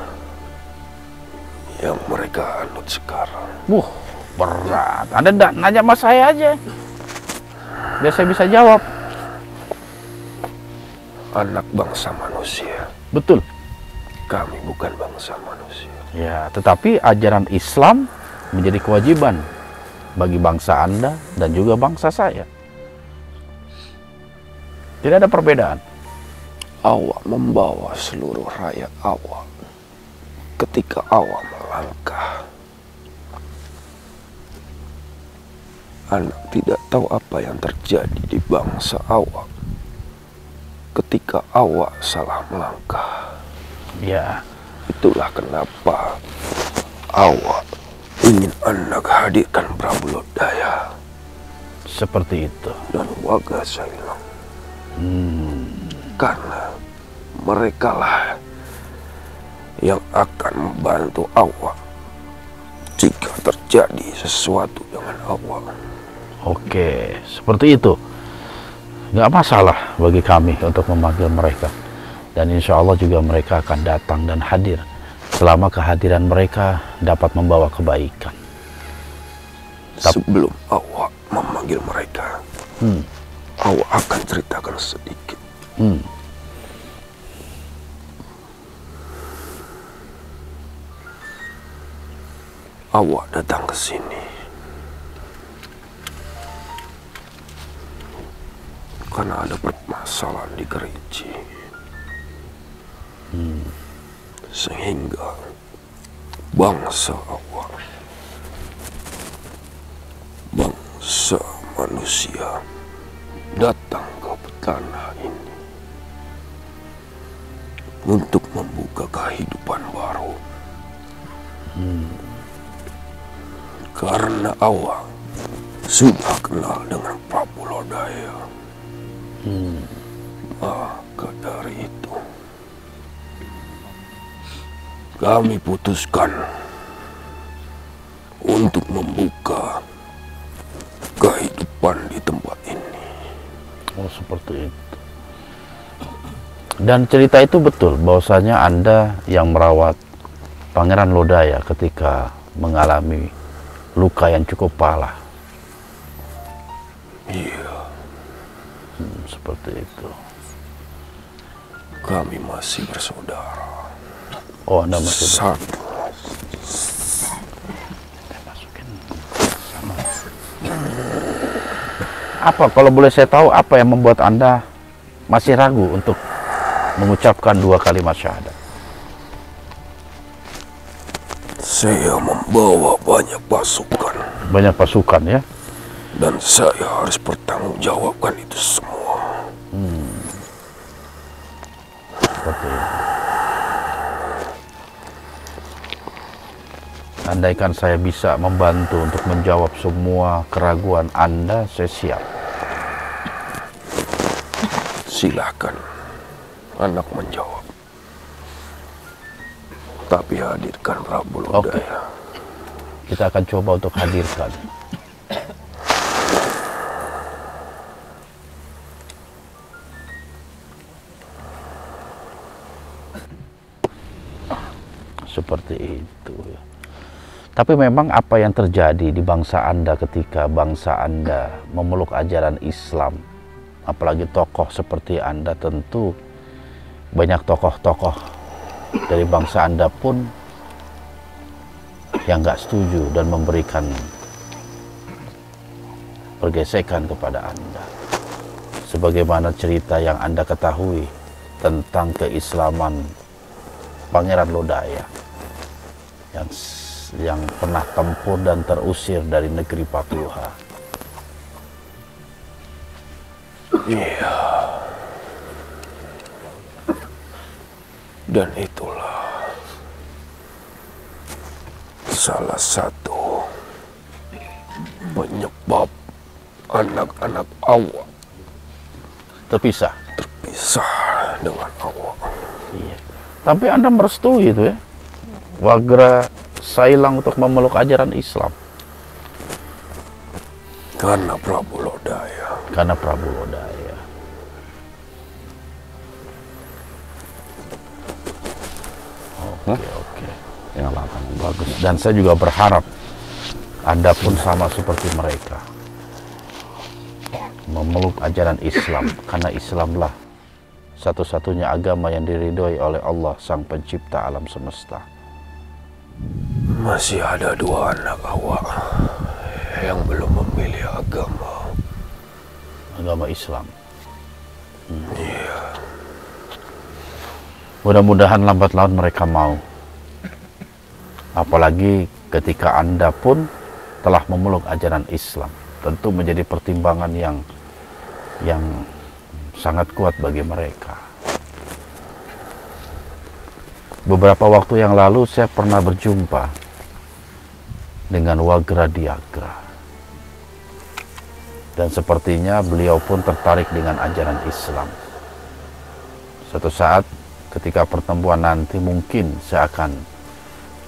[SPEAKER 6] yang mereka anut sekarang.
[SPEAKER 3] Berat. Anda nanya sama saya aja. Biar saya bisa jawab.
[SPEAKER 6] Anak bangsa manusia.
[SPEAKER 3] Betul.
[SPEAKER 6] Kami bukan bangsa manusia.
[SPEAKER 3] Ya, tetapi ajaran Islam menjadi kewajiban bagi bangsa Anda dan juga bangsa saya. Tidak ada perbedaan.
[SPEAKER 6] Awak membawa seluruh rakyat awak ketika awak melangkah. Anak tidak tahu apa yang terjadi di bangsa awak ketika awak salah melangkah.
[SPEAKER 3] Ya,
[SPEAKER 6] Itulah kenapa awak ingin anak hadirkan Prabu Lodaya
[SPEAKER 3] seperti itu.
[SPEAKER 6] dan Waga Sailam. Karena merekalah yang akan membantu awak jika terjadi sesuatu dengan awak.
[SPEAKER 3] Oke, seperti itu. Nggak masalah bagi kami untuk memanggil mereka. Dan insya Allah juga mereka akan datang dan hadir selama kehadiran mereka dapat membawa kebaikan.
[SPEAKER 6] Sebelum awak memanggil mereka, awak akan ceritakan sedikit. Awak datang ke sini karena ada permasalahan di Kerinci, sehingga bangsa awak, bangsa manusia, datang ke tanah ini untuk membuka kehidupan baru. Karena awak sudah kenal dengan Prabu Lodaya. Maka dari itu kami putuskan untuk membuka kehidupan di tempat ini.
[SPEAKER 3] Oh, seperti itu. Dan cerita itu betul bahwasanya Anda yang merawat Pangeran Lodaya ketika mengalami luka yang cukup parah.
[SPEAKER 6] Iya,
[SPEAKER 3] Seperti itu.
[SPEAKER 6] kami masih bersaudara.
[SPEAKER 3] Oh, Anda masih
[SPEAKER 6] Satu.
[SPEAKER 3] masukin sama. Apa kalau boleh saya tahu apa yang membuat Anda masih ragu untuk mengucapkan 2 kalimat syahadat?
[SPEAKER 6] Saya membawa banyak pasukan
[SPEAKER 3] Banyak pasukan ya.
[SPEAKER 6] dan saya harus bertanggungjawabkan itu semua.
[SPEAKER 3] Seperti itu. Andaikan saya bisa membantu untuk menjawab semua keraguan Anda, saya siap.
[SPEAKER 6] Silakan anak menjawab. Tapi hadirkan Prabu Lodaya.
[SPEAKER 3] Kita akan coba untuk hadirkan. Seperti itu ya. Tapi memang apa yang terjadi di bangsa Anda ketika bangsa Anda memeluk ajaran Islam, apalagi tokoh seperti Anda, tentu banyak tokoh-tokoh dari bangsa Anda pun yang nggak setuju dan memberikan pergesekan kepada Anda. Sebagaimana cerita yang Anda ketahui tentang keislaman Pangeran Lodaya yang pernah tempur dan terusir dari negeri Papua.
[SPEAKER 6] Iya. Dan itulah salah satu penyebab anak-anak awak
[SPEAKER 3] Terpisah.
[SPEAKER 6] terpisah dengan awak.
[SPEAKER 3] Iya. Tapi Anda merestui itu ya, Wagra Sailang untuk memeluk ajaran Islam.
[SPEAKER 6] Karena Prabu Lodaya.
[SPEAKER 3] Karena Prabu Lodaya. Oke.
[SPEAKER 5] Yang 8.
[SPEAKER 3] Bagus. Dan saya juga berharap Anda pun sama seperti mereka, memeluk ajaran Islam, karena Islamlah satu-satunya agama yang diridhoi oleh Allah Sang Pencipta alam semesta.
[SPEAKER 6] Masih ada 2 anak awak yang belum memilih
[SPEAKER 3] agama Islam. Mudah-mudahan lambat laun mereka mau. Apalagi ketika Anda pun telah memeluk ajaran Islam, tentu menjadi pertimbangan yang sangat kuat bagi mereka. Beberapa waktu yang lalu saya pernah berjumpa dengan Wagra Diagra. Dan sepertinya beliau pun tertarik dengan ajaran Islam. Suatu saat ketika pertemuan nanti mungkin saya akan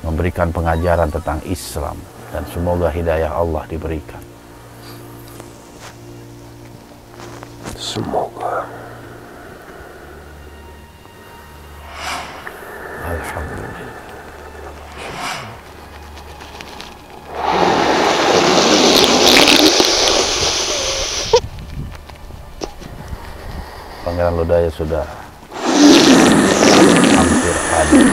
[SPEAKER 3] memberikan pengajaran tentang Islam dan semoga hidayah Allah diberikan.
[SPEAKER 6] Semoga.
[SPEAKER 3] Alhamdulillah. Pangeran Lodaya sudah hampir hadir.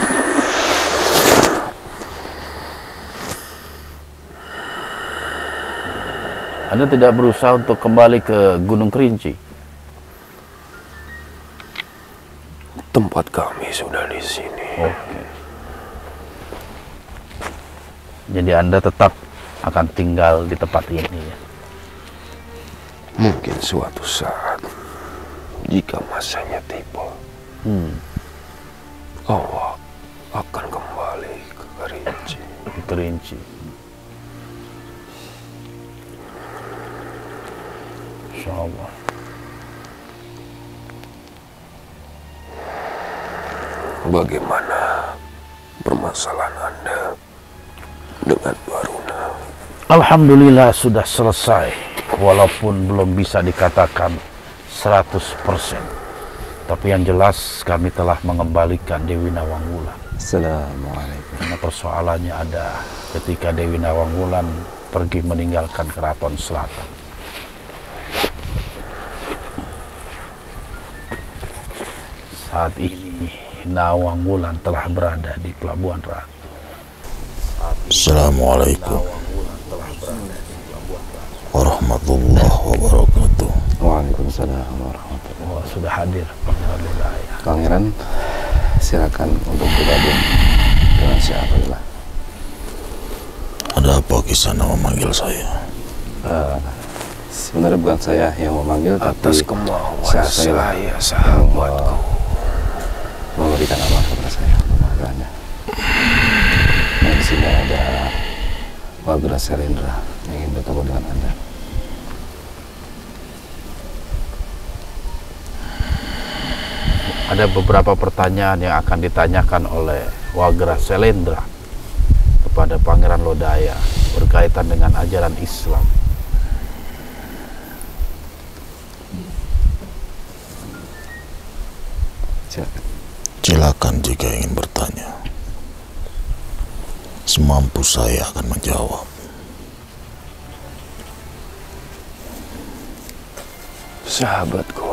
[SPEAKER 3] Anda tidak berusaha untuk kembali ke Gunung Kerinci?
[SPEAKER 6] Tempat kami sudah di sini.
[SPEAKER 3] Oke. Jadi Anda tetap akan tinggal di tempat ini ya?
[SPEAKER 6] Mungkin suatu saat, jika masanya tiba, awak akan kembali ke Kerinci.
[SPEAKER 3] Di Kerinci. Insyaallah.
[SPEAKER 6] Bagaimana permasalahan Anda dengan Baruna?
[SPEAKER 3] Alhamdulillah sudah selesai, walaupun belum bisa dikatakan 100%. Tapi yang jelas kami telah mengembalikan Dewi Nawangwulan.
[SPEAKER 5] Assalamualaikum.
[SPEAKER 3] Karena persoalannya ada ketika Dewi Nawangwulan pergi meninggalkan Keraton Selatan. Saat ini Nawangwulan telah berada di Pelabuhan Ratu.
[SPEAKER 7] Assalamualaikum warahmatullahi wabarakatuh.
[SPEAKER 5] Waalaikumsalam warahmatullahi wabarakatuh.
[SPEAKER 3] Sudah hadir Pangeran Lodaya.
[SPEAKER 5] Pangeran, silakan untuk bergabung dengan siapa.
[SPEAKER 7] Ada apa kisah nama manggil saya?
[SPEAKER 5] Sebenarnya bukan saya yang memanggil,
[SPEAKER 6] Atas
[SPEAKER 5] tapi
[SPEAKER 6] kemauan
[SPEAKER 5] saya
[SPEAKER 6] sahabatku.
[SPEAKER 5] memberikan amal kepada saya untuk panggilannya. Nah, di sini ada Wagra Selendra yang ingin bertemu dengan Anda.
[SPEAKER 3] Ada beberapa pertanyaan yang akan ditanyakan oleh Wagra Selendra kepada Pangeran Lodaya berkaitan dengan ajaran Islam.
[SPEAKER 7] Silakan jika ingin bertanya. Semampu saya akan menjawab.
[SPEAKER 6] Sahabatku,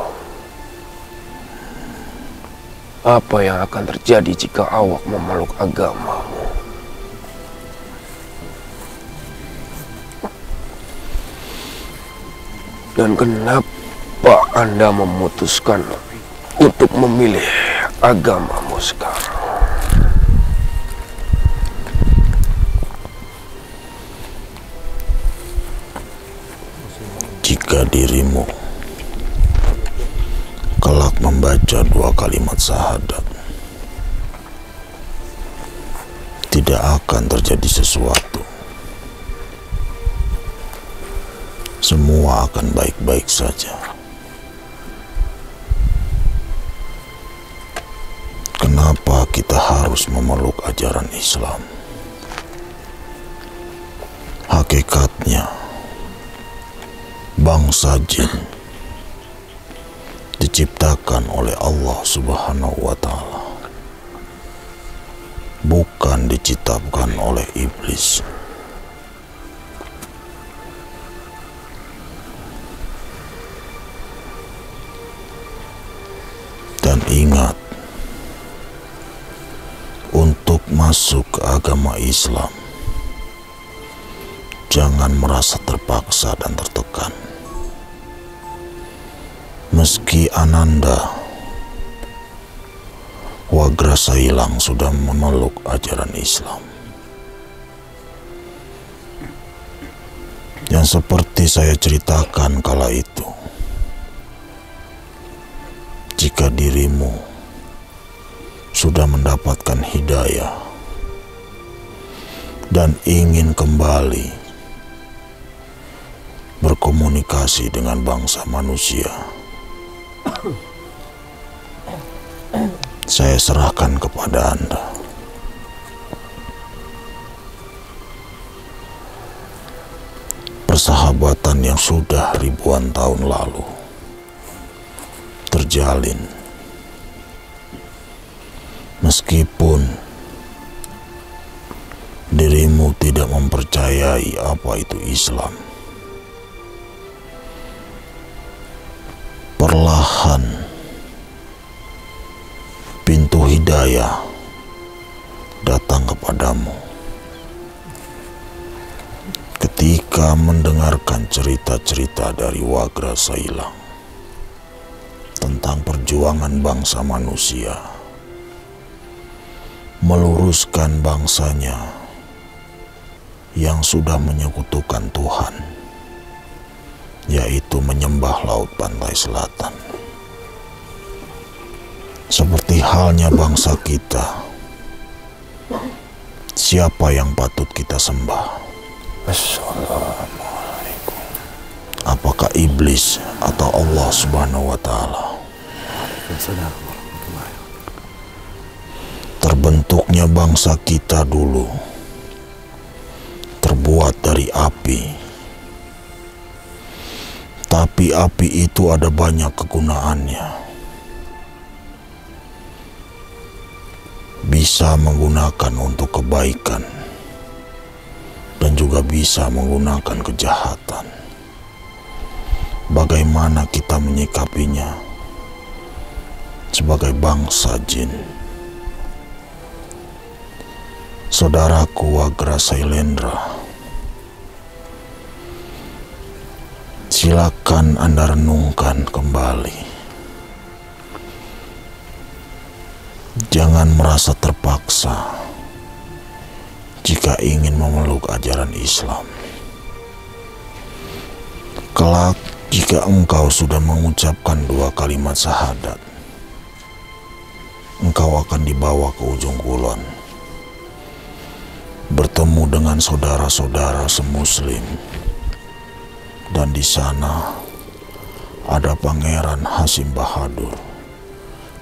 [SPEAKER 6] apa yang akan terjadi jika awak memeluk agamamu? Dan kenapa Anda memutuskan untuk memilih agamamu sekarang?
[SPEAKER 7] Jika dirimu kelak membaca 2 kalimat syahadat, tidak akan terjadi sesuatu. Semua akan baik-baik saja. Kenapa kita harus memeluk ajaran Islam? Hakikatnya, bangsa jin diciptakan oleh Allah Subhanahu wa Ta'ala, bukan diciptakan oleh iblis. Dan ingat, untuk masuk ke agama Islam, jangan merasa terpaksa dan tertekan. Meski Ananda Wagra Sailang sudah memeluk ajaran Islam, yang seperti saya ceritakan kala itu, jika dirimu sudah mendapatkan hidayah dan ingin kembali berkomunikasi dengan bangsa manusia, saya serahkan kepada Anda. Persahabatan yang sudah ribuan tahun lalu terjalin, meskipun dirimu tidak mempercayai apa itu Islam. Perlahan pintu hidayah datang kepadamu ketika mendengarkan cerita-cerita dari Wagra Sailang tentang perjuangan bangsa manusia meluruskan bangsanya yang sudah menyekutukan Tuhan, yaitu menyembah laut pantai selatan. Seperti halnya bangsa kita, siapa yang patut kita sembah?
[SPEAKER 6] Assalamualaikum.
[SPEAKER 7] Apakah iblis atau Allah Subhanahu wa Ta'ala? Terbentuknya bangsa kita dulu terbuat dari api, Tetapi api itu ada banyak kegunaannya. Bisa menggunakan untuk kebaikan dan juga bisa menggunakan kejahatan. Bagaimana kita menyikapinya sebagai bangsa jin? Saudaraku Wagra Sailendra, silakan Anda renungkan kembali. Jangan merasa terpaksa jika ingin memeluk ajaran Islam. Kelak jika engkau sudah mengucapkan 2 kalimat syahadat, engkau akan dibawa ke ujung kulon, bertemu dengan saudara-saudara semuslim, dan di sana ada Pangeran Hasim Bahadur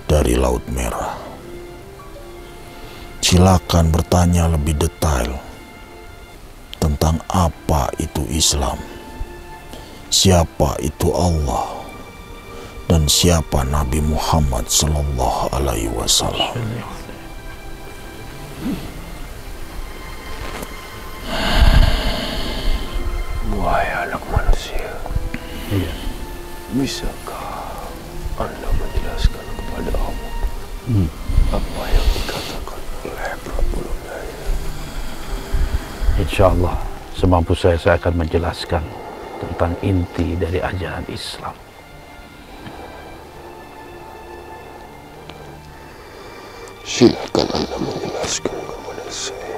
[SPEAKER 7] dari Laut Merah. Silakan bertanya lebih detail tentang apa itu Islam, siapa itu Allah, dan siapa Nabi Muhammad Sallallahu Alaihi Wasallam.
[SPEAKER 6] Wahai anak manusia, bisakah Anda menjelaskan kepada Allah apa yang dikatakan oleh Prabu Lodaya?
[SPEAKER 3] Insya Allah semampu saya akan menjelaskan tentang inti dari ajaran Islam.
[SPEAKER 6] Silakan Anda menjelaskan kepada saya.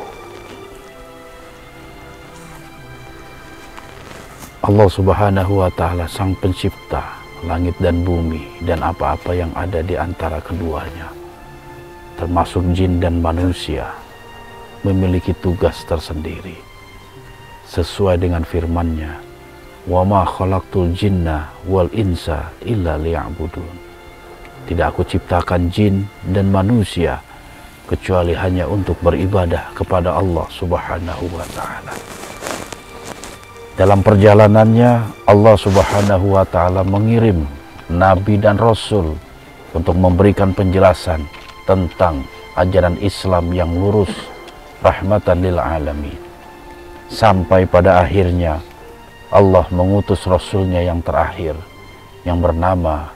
[SPEAKER 3] Allah Subhanahu wa Ta'ala, Sang Pencipta langit dan bumi dan apa-apa yang ada di antara keduanya, termasuk jin dan manusia, memiliki tugas tersendiri sesuai dengan firman-Nya, "Wa ma khalaqtul jinna wal insa illa liya'budun." Tidak aku ciptakan jin dan manusia kecuali hanya untuk beribadah kepada Allah Subhanahu wa Ta'ala. Dalam perjalanannya, Allah Subhanahu wa Ta'ala mengirim nabi dan rasul untuk memberikan penjelasan tentang ajaran Islam yang lurus, rahmatan lil alamin. Sampai pada akhirnya Allah mengutus rasulnya yang terakhir, yang bernama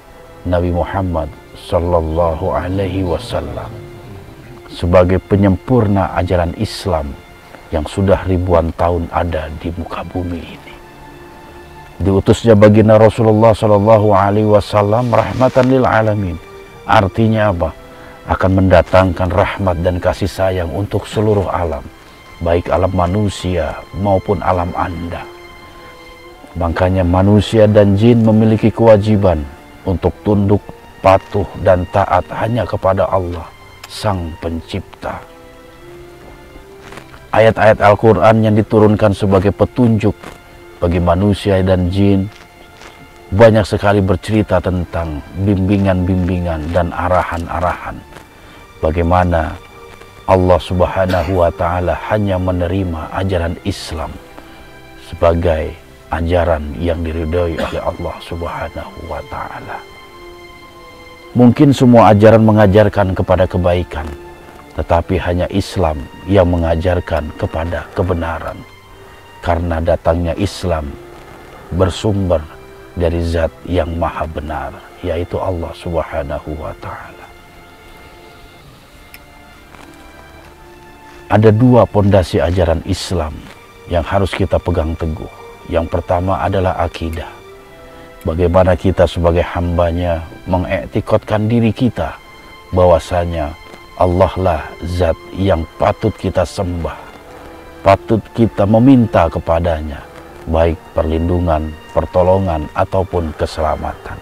[SPEAKER 3] Nabi Muhammad Sallallahu Alaihi Wasallam, sebagai penyempurna ajaran Islam yang sudah ribuan tahun ada di muka bumi ini. Diutusnya baginda Rasulullah Sallallahu Alaihi Wasallam rahmatan lil alamin. Artinya apa? Akan mendatangkan rahmat dan kasih sayang untuk seluruh alam, baik alam manusia maupun alam anda. Makanya manusia dan jin memiliki kewajiban untuk tunduk, patuh, dan taat hanya kepada Allah, Sang Pencipta. Ayat-ayat Al-Quran yang diturunkan sebagai petunjuk bagi manusia dan jin banyak sekali bercerita tentang bimbingan-bimbingan dan arahan-arahan. Bagaimana Allah Subhanahu wa Ta'ala hanya menerima ajaran Islam sebagai ajaran yang diridhoi oleh Allah Subhanahu wa Ta'ala. Mungkin semua ajaran mengajarkan kepada kebaikan, tetapi hanya Islam yang mengajarkan kepada kebenaran, karena datangnya Islam bersumber dari Zat yang Maha Benar, yaitu Allah Subhanahu wa Ta'ala. Ada 2 pondasi ajaran Islam yang harus kita pegang teguh. Yang pertama adalah akidah. Bagaimana kita sebagai hambanya mengiktikadkan diri kita bahwasanya Allah lah Zat yang patut kita sembah, patut kita meminta kepadanya, baik perlindungan, pertolongan, ataupun keselamatan.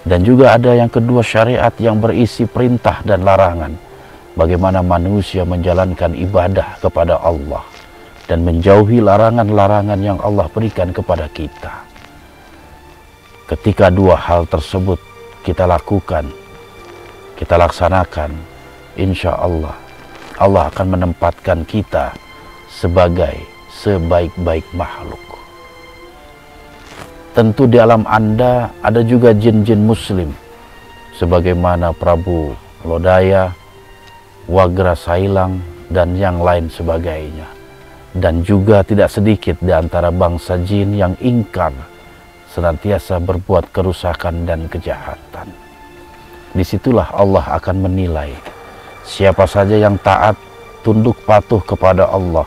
[SPEAKER 3] Dan juga ada yang kedua, syariat yang berisi perintah dan larangan. Bagaimana manusia menjalankan ibadah kepada Allah dan menjauhi larangan-larangan yang Allah berikan kepada kita. Ketika 2 hal tersebut kita lakukan, kita laksanakan, insya Allah, Allah akan menempatkan kita sebagai sebaik-baik makhluk. tentu di alam Anda ada juga jin-jin muslim, sebagaimana Prabu Lodaya, Wagra Sailang, dan yang lain sebagainya. Dan juga tidak sedikit di antara bangsa jin yang ingkar, senantiasa berbuat kerusakan dan kejahatan. Disitulah Allah akan menilai siapa saja yang taat, tunduk patuh kepada Allah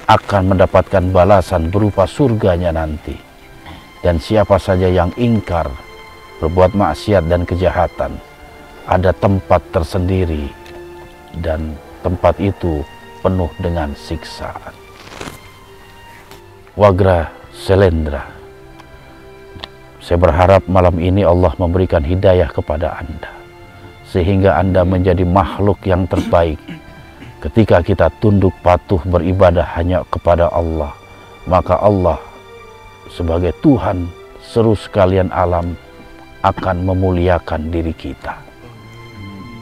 [SPEAKER 3] akan mendapatkan balasan berupa surganya nanti. Dan siapa saja yang ingkar, berbuat maksiat dan kejahatan, ada tempat tersendiri, dan tempat itu penuh dengan siksaan. Wagra Selendra, saya berharap malam ini Allah memberikan hidayah kepada Anda, sehingga Anda menjadi makhluk yang terbaik. Ketika kita tunduk patuh beribadah hanya kepada Allah, maka Allah sebagai Tuhan seluruh sekalian alam akan memuliakan diri kita.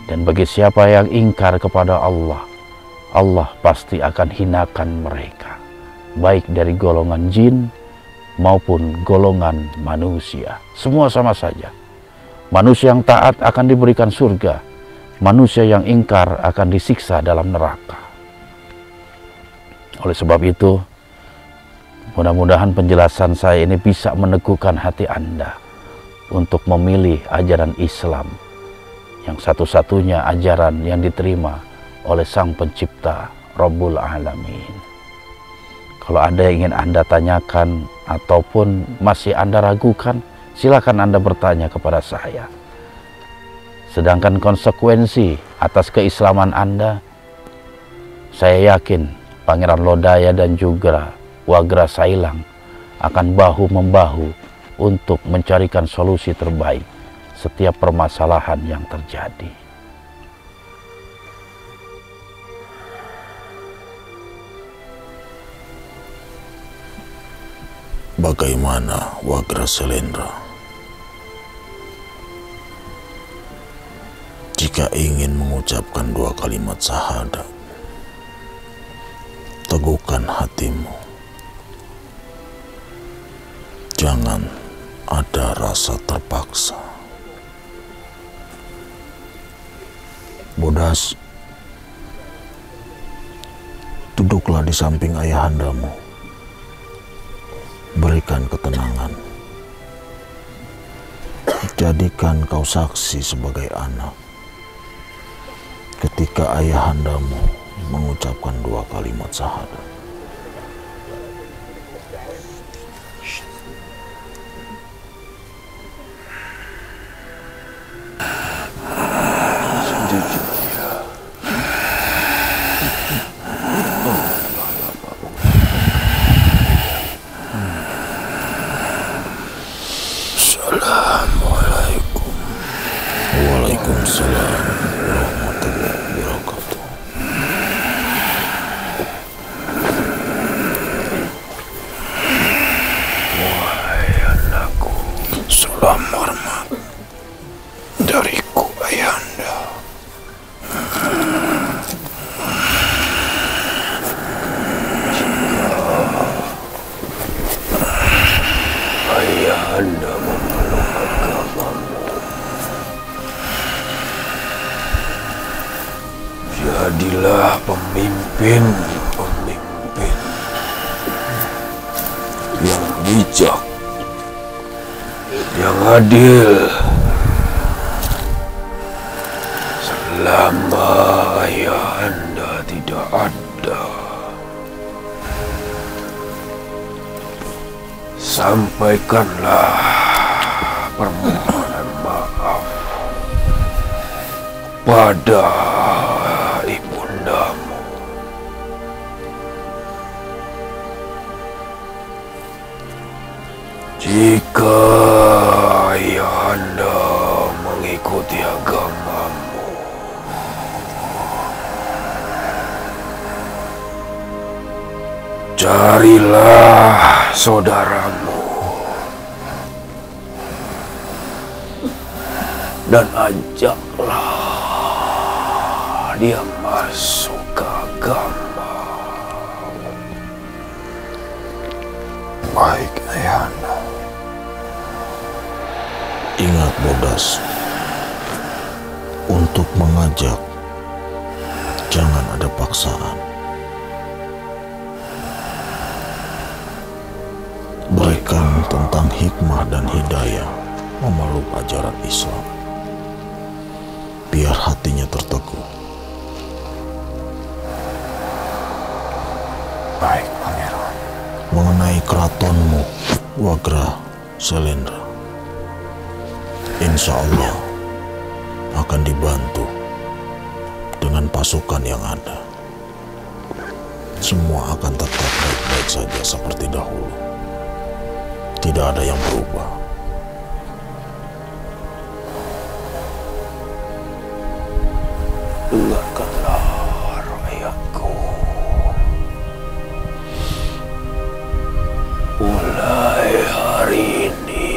[SPEAKER 3] Dan bagi siapa yang ingkar kepada Allah, Allah pasti akan hinakan mereka, baik dari golongan jin maupun golongan manusia. Semua sama saja. Manusia yang taat akan diberikan surga, manusia yang ingkar akan disiksa dalam neraka. Oleh sebab itu, mudah-mudahan penjelasan saya ini bisa meneguhkan hati Anda untuk memilih ajaran Islam, yang satu-satunya ajaran yang diterima oleh Sang Pencipta Rabbul Alamin. Kalau ada yang ingin Anda tanyakan ataupun masih Anda ragukan, silakan Anda bertanya kepada saya. Sedangkan konsekuensi atas keislaman Anda, saya yakin Pangeran Lodaya dan juga Wagra Sailang akan bahu-membahu untuk mencarikan solusi terbaik setiap permasalahan yang terjadi.
[SPEAKER 7] Bagaimana Wagra Selendra? Jika ingin mengucapkan 2 kalimat syahadat, teguhkan hatimu. Jangan ada rasa terpaksa. Bodas, duduklah di samping ayahandamu. Berikan ketenangan. Jadikan kau saksi sebagai anak ketika ayahandamu mengucapkan 2 kalimat syahadat. Assalamualaikum. Waalaikumsalam warahmatullahi wabarakatuh. Wahai anakku, salam hormat dariku ayahanda. Ayahanda memeluk agamamu, jadilah pemimpin-pemimpin yang bijak, yang adil, selama ayahanda tidak ada. Sampaikanlah permohonan maaf pada ibundamu. Jika ayahanda mengikuti agamamu, carilah saudaramu dan ajaklah dia masuk ke agama.
[SPEAKER 6] Baik ayahanda.
[SPEAKER 7] Ingat Bodas, untuk mengajak jangan ada paksaan. Berikan tentang hikmah dan hidayah memeluk ajaran Islam, biar hatinya terteguh.
[SPEAKER 3] Baik, Pangeran.
[SPEAKER 7] Mengenai keratonmu, Wagra Selendra, insya Allah akan dibantu dengan pasukan yang ada. Semua akan tetap baik-baik saja seperti dahulu. Tidak ada yang berubah.
[SPEAKER 6] Dengarkanlah rakyatku. Mulai hari ini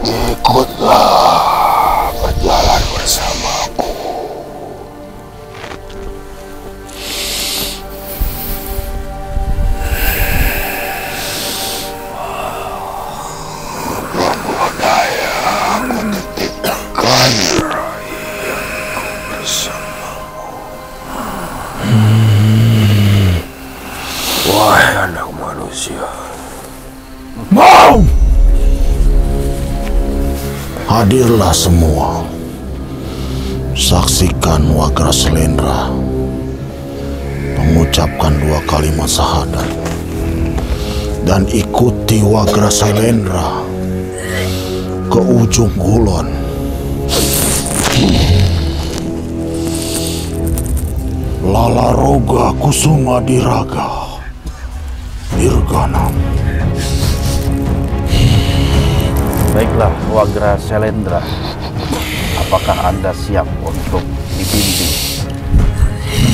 [SPEAKER 6] ikutlah berjalan bersamaku. Prabu Lodaya menitipkan rakyatku bersamamu. Wahai anak manusia,
[SPEAKER 7] Mau! Hadirlah semua. Saksikan Wagra Selendra mengucapkan 2 kalimat syahadat dan ikuti Wagra Selendra ke ujung kulon. Lala Roga Kusuma Diraga Dirgana.
[SPEAKER 3] Baiklah, Wagra Selendra. Apakah Anda siap untuk dibimbing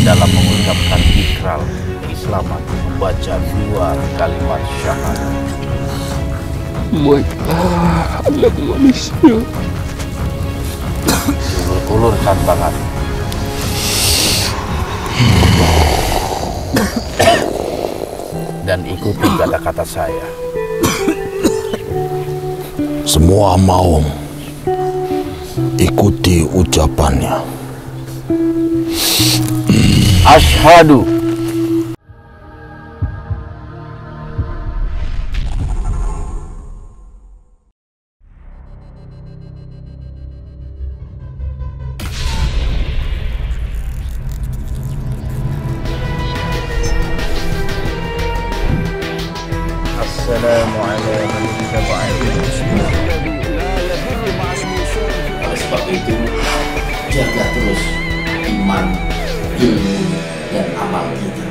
[SPEAKER 3] dalam mengucapkan ikrar keislaman, membaca 2 kalimat syahadat?
[SPEAKER 6] baiklah anak manusia.
[SPEAKER 3] Ulurkan tangan. Dan ikuti kata-kata saya.
[SPEAKER 7] Semua mau ikuti ucapannya.
[SPEAKER 3] Asyhadu
[SPEAKER 1] Oleh sebab itu, jaga terus iman, ilmu, dan amal kita.